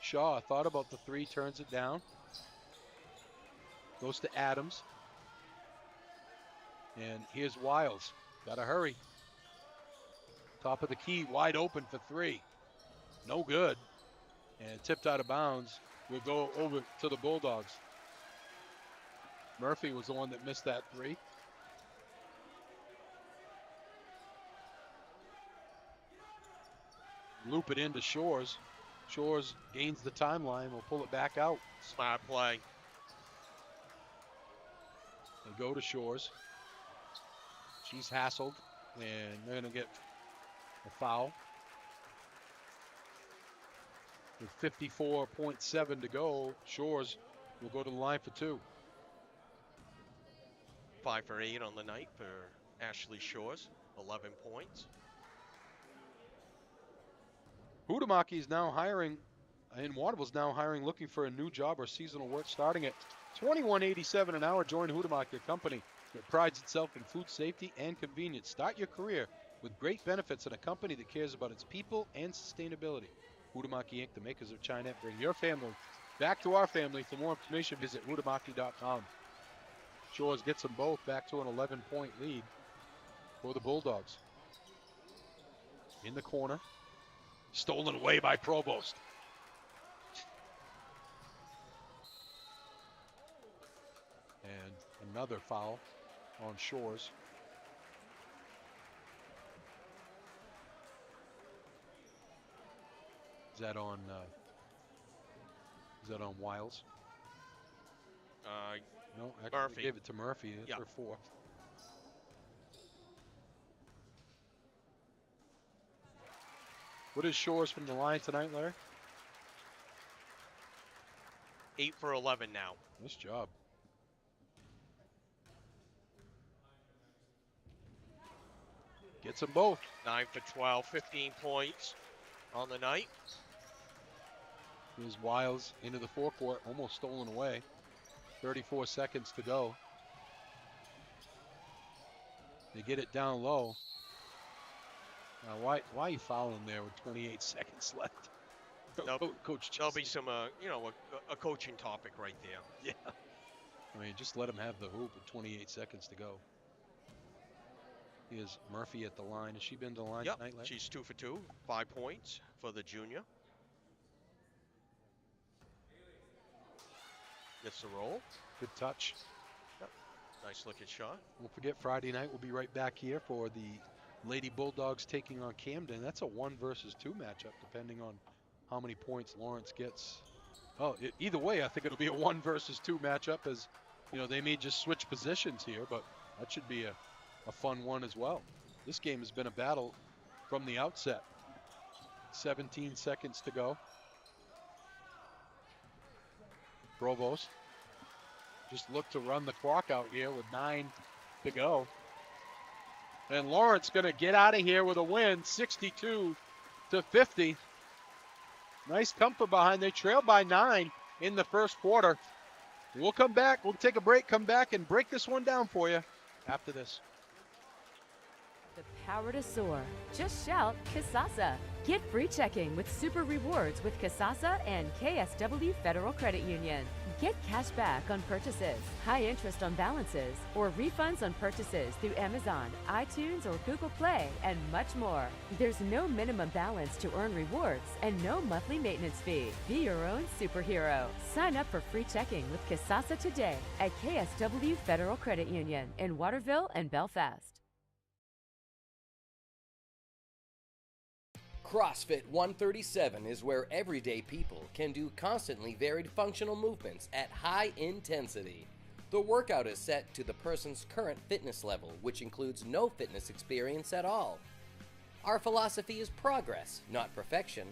Shaw thought about the 3, turns it down. Goes to Adams. And here's Wiles. Gotta hurry. Top of the key, wide open for 3. No good. And tipped out of bounds. We'll go over to the Bulldogs. Murphy was the one that missed that 3. loop it into Shores. Shores gains the timeline. Will pull it back out. Smart play. They go to Shores. She's hassled, and they're going to get a foul. With 54.7 to go, Shores will go to the line for 2. 5 for 8 on the night for Ashley Shores, 11 points. Huhtamaki is now hiring, and Waterville's now hiring, looking for a new job or seasonal work starting at $21.87 an hour. Join Huhtamaki, a company that prides itself in food safety and convenience. Start your career with great benefits at a company that cares about its people and sustainability. Huhtamaki Inc., the makers of Chinette, bring your family back to our family. For more information, visit huhtamaki.com. Shores gets them both back to an 11-point lead for the Bulldogs. In the corner. Stolen away by Provost. And another foul on Shores. Is that on Wiles? No, actually Murphy. gave it to Murphy. That's her 4th. What is Shores from the line tonight, Larry? 8 for 11 now. Nice job. Gets them both. 9 for 12, 15 points on the night. Here's Wiles into the forecourt, almost stolen away. 34 seconds to go. They get it down low. Now, why are you fouling there with 28 seconds left? Coach, there'll be some, a coaching topic right there. Yeah. I mean, just let him have the hoop with 28 seconds to go. Here's Murphy at the line. Has she been to the line tonight, Larry? She's 2 for 2, 5 points for the junior. Gets the roll. Good touch. Yep. Nice looking shot. Don't forget, Friday night we'll be right back here for the Lady Bulldogs taking on Camden. That's a 1 versus 2 matchup, depending on how many points Lawrence gets. Oh, either way, I think it'll be a 1 versus 2 matchup, as they may just switch positions here, but that should be a fun one as well. This game has been a battle from the outset. 17 seconds to go. Provost just look to run the clock out here with 9 to go. And Lawrence going to get out of here with a win, 62-50. Nice come from behind. They trail by 9 in the first quarter. We'll come back. We'll take a break, come back, and break this one down for you after this. The power to soar. Just shout Kasasa. Get free checking with super rewards with Kasasa and KSW Federal Credit Union. Get cash back on purchases, high interest on balances, or refunds on purchases through Amazon, iTunes, or Google Play, and much more. There's no minimum balance to earn rewards and no monthly maintenance fee. Be your own superhero. Sign up for free checking with Kasasa today at KSW Federal Credit Union in Waterville and Belfast. CrossFit 137 is where everyday people can do constantly varied functional movements at high intensity. The workout is set to the person's current fitness level, which includes no fitness experience at all. Our philosophy is progress, not perfection.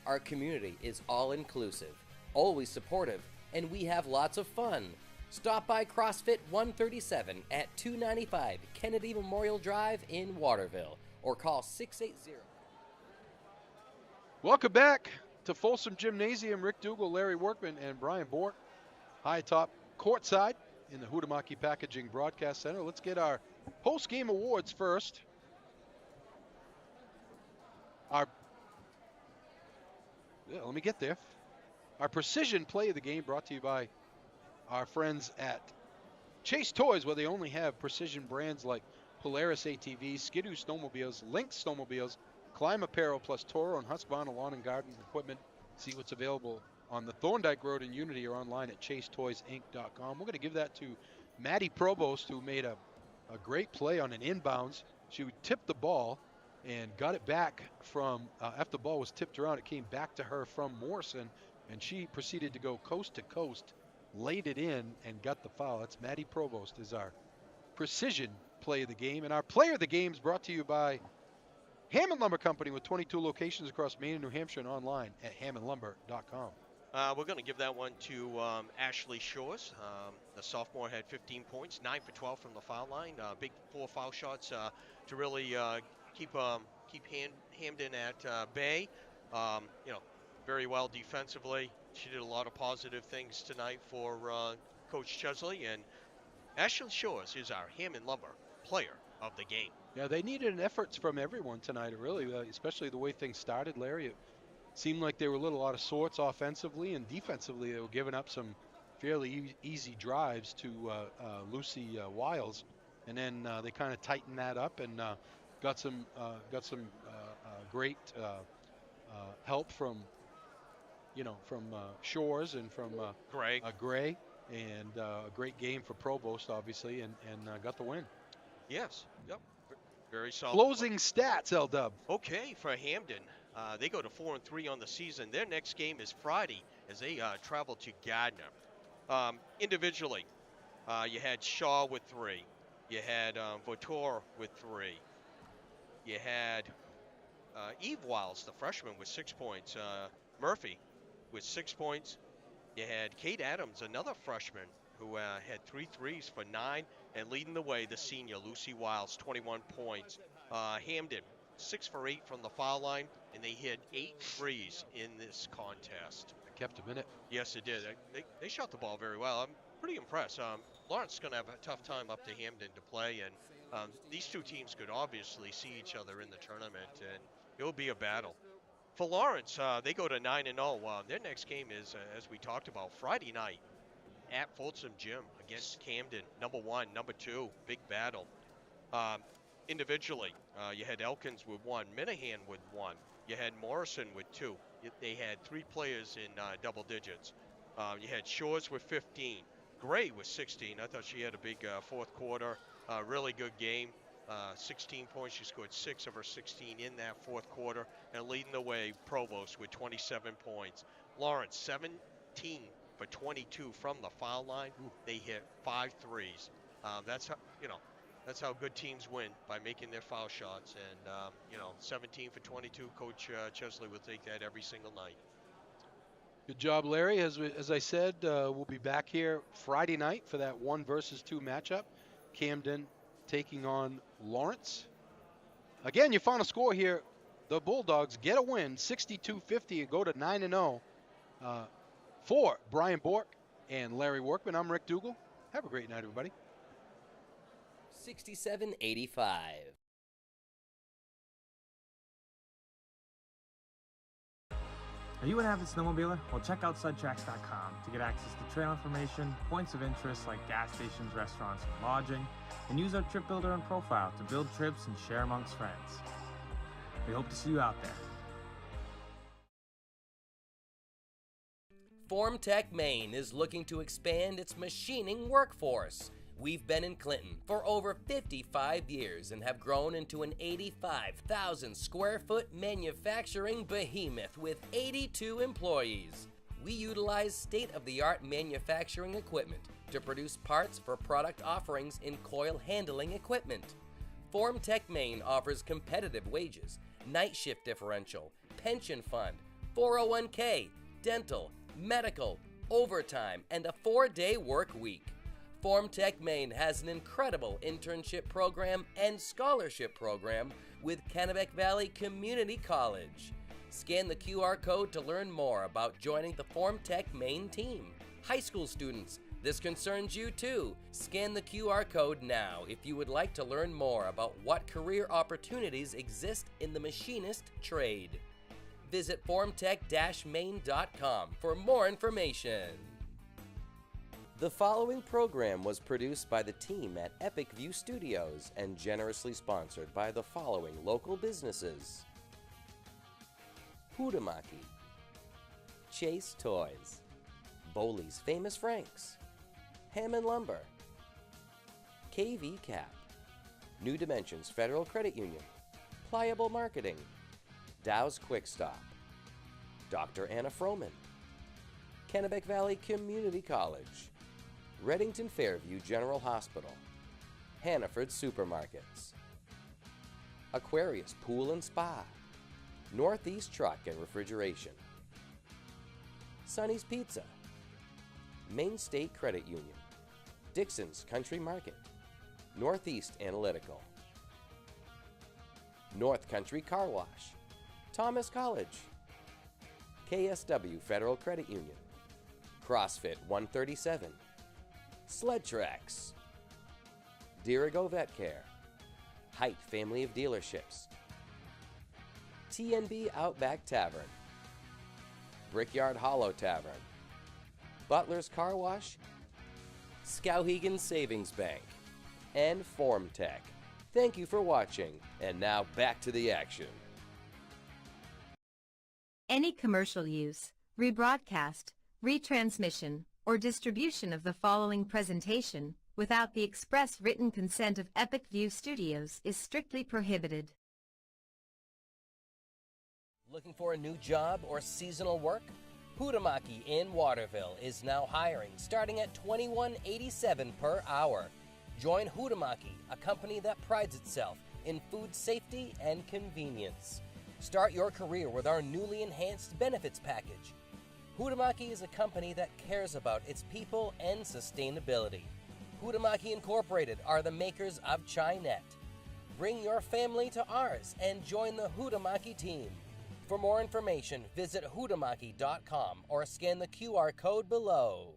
Our community is all-inclusive, always supportive, and we have lots of fun. Stop by CrossFit 137 at 295 Kennedy Memorial Drive in Waterville, or call 680. Welcome back to Folsom Gymnasium. Rick Dougal, Larry Workman, and Brian Bort high top courtside in the Huhtamaki Packaging Broadcast Center. Let's get our post-game awards first. Let me get there. Our precision play of the game brought to you by our friends at Chase Toys, where they only have precision brands like Polaris ATVs, Skidoo snowmobiles, Lynx snowmobiles, Climb Apparel, plus Toro and Husqvarna lawn and garden equipment. See what's available on the Thorndike Road in Unity or online at chasetoysinc.com. We're going to give that to Maddie Provost, who made a great play on an inbounds. She tipped the ball, and got it back from, after the ball was tipped around, it came back to her from Morrison, and she proceeded to go coast to coast, laid it in, and got the foul. That's Maddie Provost is our precision play of the game. And our player of the game is brought to you by Hammond Lumber Company with 22 locations across Maine and New Hampshire and online at hammondlumber.com. We're going to give that one to Ashley Shores. The sophomore had 15 points, 9 for 12 from the foul line. Big 4 foul shots to really keep Hampden at bay. Very well defensively. She did a lot of positive things tonight for Coach Chesley. And Ashley Shores is our Hammond Lumber player of the game. Yeah, they needed an effort from everyone tonight, really, especially the way things started, Larry. It seemed like they were a little out of sorts offensively, and defensively they were giving up some fairly easy drives to Lucy Wiles, and then they kind of tightened that up and got some great help from Shores and from Gray, and a great game for Provost, obviously, and got the win. Yes. Yep. Very solid. Closing stats, L-Dub. Okay, for Hampden. They go to 4-3 on the season. Their next game is Friday as they travel to Gardner. Individually, you had Shaw with 3. You had Votor with 3. You had Eve Wiles, the freshman, with 6 points. Murphy with 6 points. You had Kate Adams, another freshman, who had 3 threes for 9. And leading the way, the senior, Lucy Wiles, 21 points. Hampden, 6 for 8 from the foul line, and they hit 8 threes in this contest. Kept them in it. Yes, it did. They shot the ball very well. I'm pretty impressed. Lawrence is going to have a tough time up to Hampden to play, and these two teams could obviously see each other in the tournament, and it'll be a battle. For Lawrence, they go to 9-0. Their next game is, as we talked about, Friday night at Folsom Gym against Camden. Number 1, number 2, big battle. Individually, you had Elkins with 1, Minahan with 1. You had Morrison with 2. They had 3 players in double digits. You had Shores with 15. Gray with 16. I thought she had a big fourth quarter. Really good game. 16 points. She scored 6 of her 16 in that fourth quarter. And leading the way, Provost with 27 points. Lawrence, 17 for 22 from the foul line. They hit 5 threes. That's how good teams win, by making their foul shots. And 17 for 22. Coach Chesley will take that every single night. Good job, Larry. As I said, we'll be back here Friday night for that 1 versus 2 matchup. Camden taking on Lawrence. Again, your final score here: the Bulldogs get a win, 62-50, and go to 9-0. For Brian Bork and Larry Workman, I'm Rick Dougal. Have a great night, everybody. 67-85. Are you an avid snowmobiler? Well, check out sudtracks.com to get access to trail information, points of interest like gas stations, restaurants, and lodging, and use our trip builder and profile to build trips and share amongst friends. We hope to see you out there. Formtech Maine is looking to expand its machining workforce. We've been in Clinton for over 55 years and have grown into an 85,000 square foot manufacturing behemoth with 82 employees. We utilize state-of-the-art manufacturing equipment to produce parts for product offerings in coil handling equipment. Formtech Maine offers competitive wages, night shift differential, pension fund, 401k, dental, medical, overtime, and a 4-day work week. Formtech Maine has an incredible internship program and scholarship program with Kennebec Valley Community College. Scan the QR code to learn more about joining the Formtech Maine team. High school students, this concerns you too. Scan the QR code now if you would like to learn more about what career opportunities exist in the machinist trade. Visit formtech-maine.com for more information. The following program was produced by the team at Epic View Studios and generously sponsored by the following local businesses: Hudamaki, Chase Toys, Bowley's Famous Franks, Hammond Lumber, KV Cap, New Dimensions Federal Credit Union, Pliable Marketing, Dow's Quick Stop, Dr. Anna Froman, Kennebec Valley Community College, Reddington Fairview General Hospital, Hannaford Supermarkets, Aquarius Pool and Spa, Northeast Truck and Refrigeration, Sonny's Pizza, Maine State Credit Union, Dixon's Country Market, Northeast Analytical, North Country Car Wash, Thomas College, KSW Federal Credit Union, CrossFit 137, Sled Tracks, Dirigo Vet Care, Height Family of Dealerships, TNB Outback Tavern, Brickyard Hollow Tavern, Butler's Car Wash, Skowhegan Savings Bank, and Formtech. Thank you for watching, and now back to the action. Any commercial use, rebroadcast, retransmission, or distribution of the following presentation without the express written consent of Epic View Studios is strictly prohibited. Looking for a new job or seasonal work? Hutamaki in Waterville is now hiring, starting at $21.87 per hour. Join Hutamaki, a company that prides itself in food safety and convenience. Start your career with our newly enhanced benefits package. Hutamaki is a company that cares about its people and sustainability. Hutamaki Incorporated are the makers of Chinet. Bring your family to ours and join the Hutamaki team. For more information, visit hutamaki.com or scan the QR code below.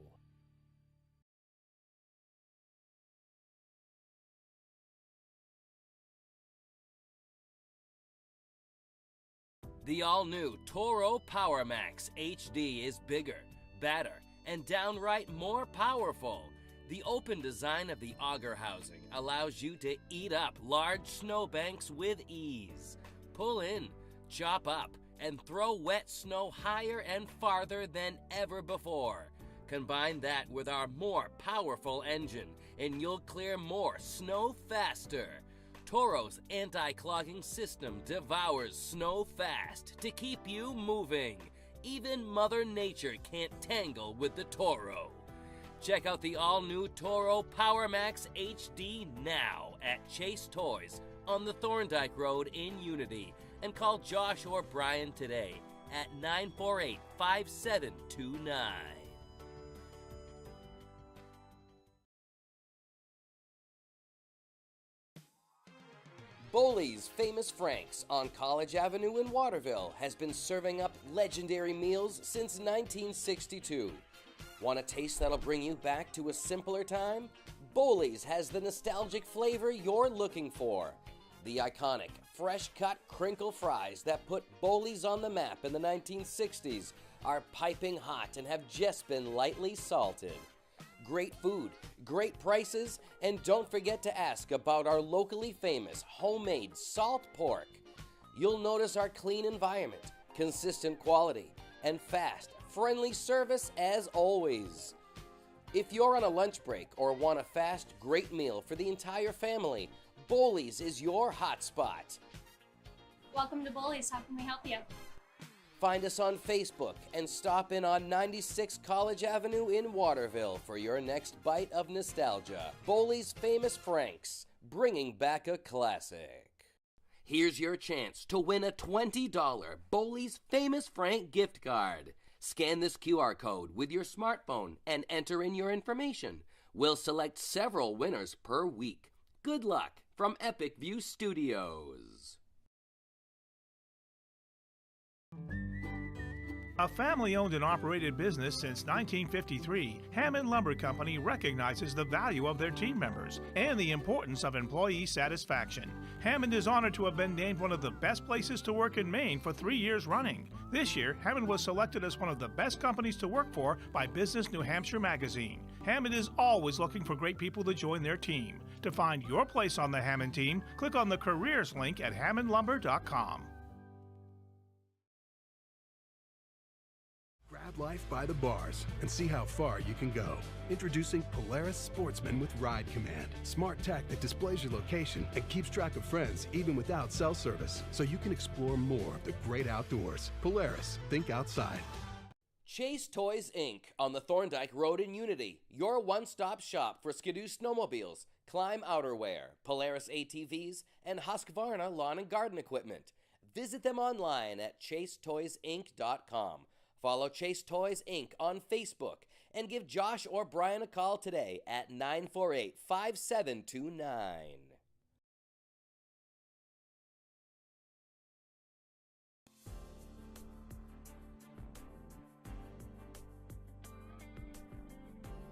The all-new Toro Power Max HD is bigger, better, and downright more powerful. The open design of the auger housing allows you to eat up large snowbanks with ease. Pull in, chop up, and throw wet snow higher and farther than ever before. Combine that with our more powerful engine, and you'll clear more snow faster. Toro's anti-clogging system devours snow fast to keep you moving. Even Mother Nature can't tangle with the Toro. Check out the all-new Toro Power Max HD now at Chase Toys on the Thorndike Road in Unity, and call Josh or Brian today at 948-5729. Boley's Famous Franks on College Avenue in Waterville has been serving up legendary meals since 1962. Want a taste that'll bring you back to a simpler time? Boley's has the nostalgic flavor you're looking for. The iconic, fresh-cut crinkle fries that put Boley's on the map in the 1960s are piping hot and have just been lightly salted. Great food, great prices, and don't forget to ask about our locally famous homemade salt pork. You'll notice our clean environment, consistent quality, and fast, friendly service as always. If you're on a lunch break or want a fast, great meal for the entire family, Boley's is your hotspot. Welcome to Boley's. How can we help you? Find us on Facebook and stop in on 96 College Avenue in Waterville for your next bite of nostalgia. Boley's Famous Franks, bringing back a classic. Here's your chance to win a $20 Boley's Famous Frank gift card. Scan this QR code with your smartphone and enter in your information. We'll select several winners per week. Good luck from Epic View Studios. A family-owned and operated business since 1953, Hampden Lumber Company recognizes the value of their team members and the importance of employee satisfaction. Hampden is honored to have been named one of the best places to work in Maine for 3 years running. This year, Hampden was selected as one of the best companies to work for by Business New Hampshire magazine. Hampden is always looking for great people to join their team. To find your place on the Hampden team, click on the careers link at hampdenlumber.com. Ride life by the bars and see how far you can go. Introducing Polaris Sportsman with Ride Command. Smart tech that displays your location and keeps track of friends even without cell service, so you can explore more of the great outdoors. Polaris, think outside. Chase Toys Inc. on the Thorndike Road in Unity, your one-stop shop for Skidoo snowmobiles, Climb outerwear, Polaris ATVs, and Husqvarna lawn and garden equipment. Visit them online at chasetoysinc.com. Follow Chase Toys Inc. on Facebook and give Josh or Brian a call today at 948-5729.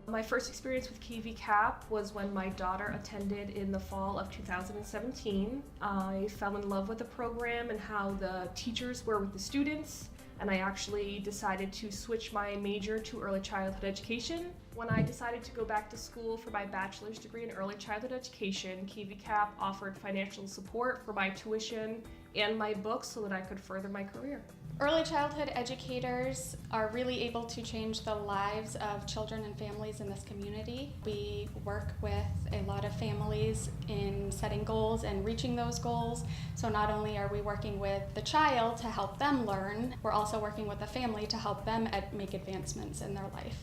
My first experience with KV CAP was when my daughter attended in the fall of 2017. I fell in love with the program and how the teachers were with the students, and I actually decided to switch my major to early childhood education. When I decided to go back to school for my bachelor's degree in early childhood education, KV CAP offered financial support for my tuition and my books so that I could further my career. Early childhood educators are really able to change the lives of children and families in this community. We work with a lot of families in setting goals and reaching those goals. So not only are we working with the child to help them learn, we're also working with the family to help them make advancements in their life.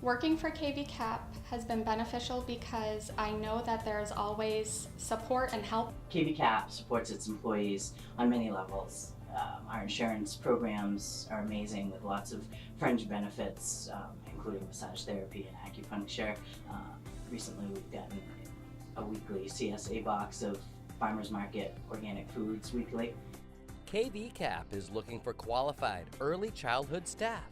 Working for KV CAP has been beneficial because I know that there's always support and help. KV CAP supports its employees on many levels. Our insurance programs are amazing with lots of fringe benefits, including massage therapy and acupuncture. Recently we've gotten a weekly CSA box of Farmers Market organic foods weekly. KV CAP is looking for qualified early childhood staff.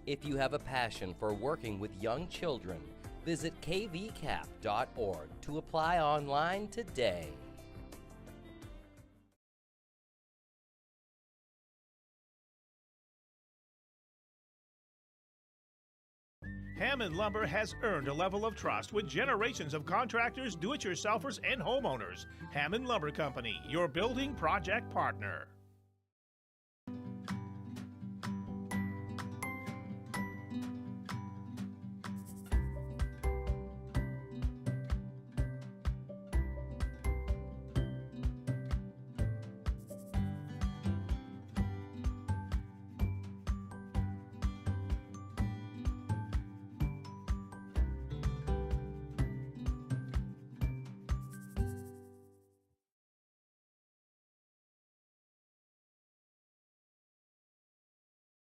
If you have a passion for working with young children, visit kvcap.org to apply online today. Hammond Lumber has earned a level of trust with generations of contractors, do-it-yourselfers, and homeowners. Hammond Lumber Company, your building project partner.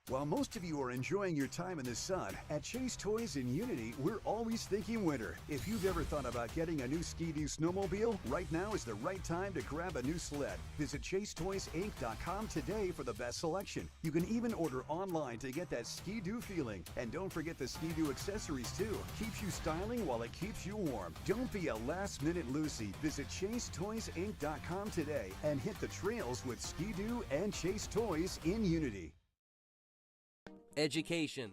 While most of you are enjoying your time in the sun, at Chase Toys in Unity, we're always thinking winter. If you've ever thought about getting a new Ski-Doo snowmobile, right now is the right time to grab a new sled. Visit chasetoysinc.com today for the best selection. You can even order online to get that Ski-Doo feeling. And don't forget the Ski-Doo accessories too. Keeps you styling while it keeps you warm. Don't be a last-minute Lucy. Visit chasetoysinc.com today and hit the trails with Ski-Doo and Chase Toys in Unity. Education,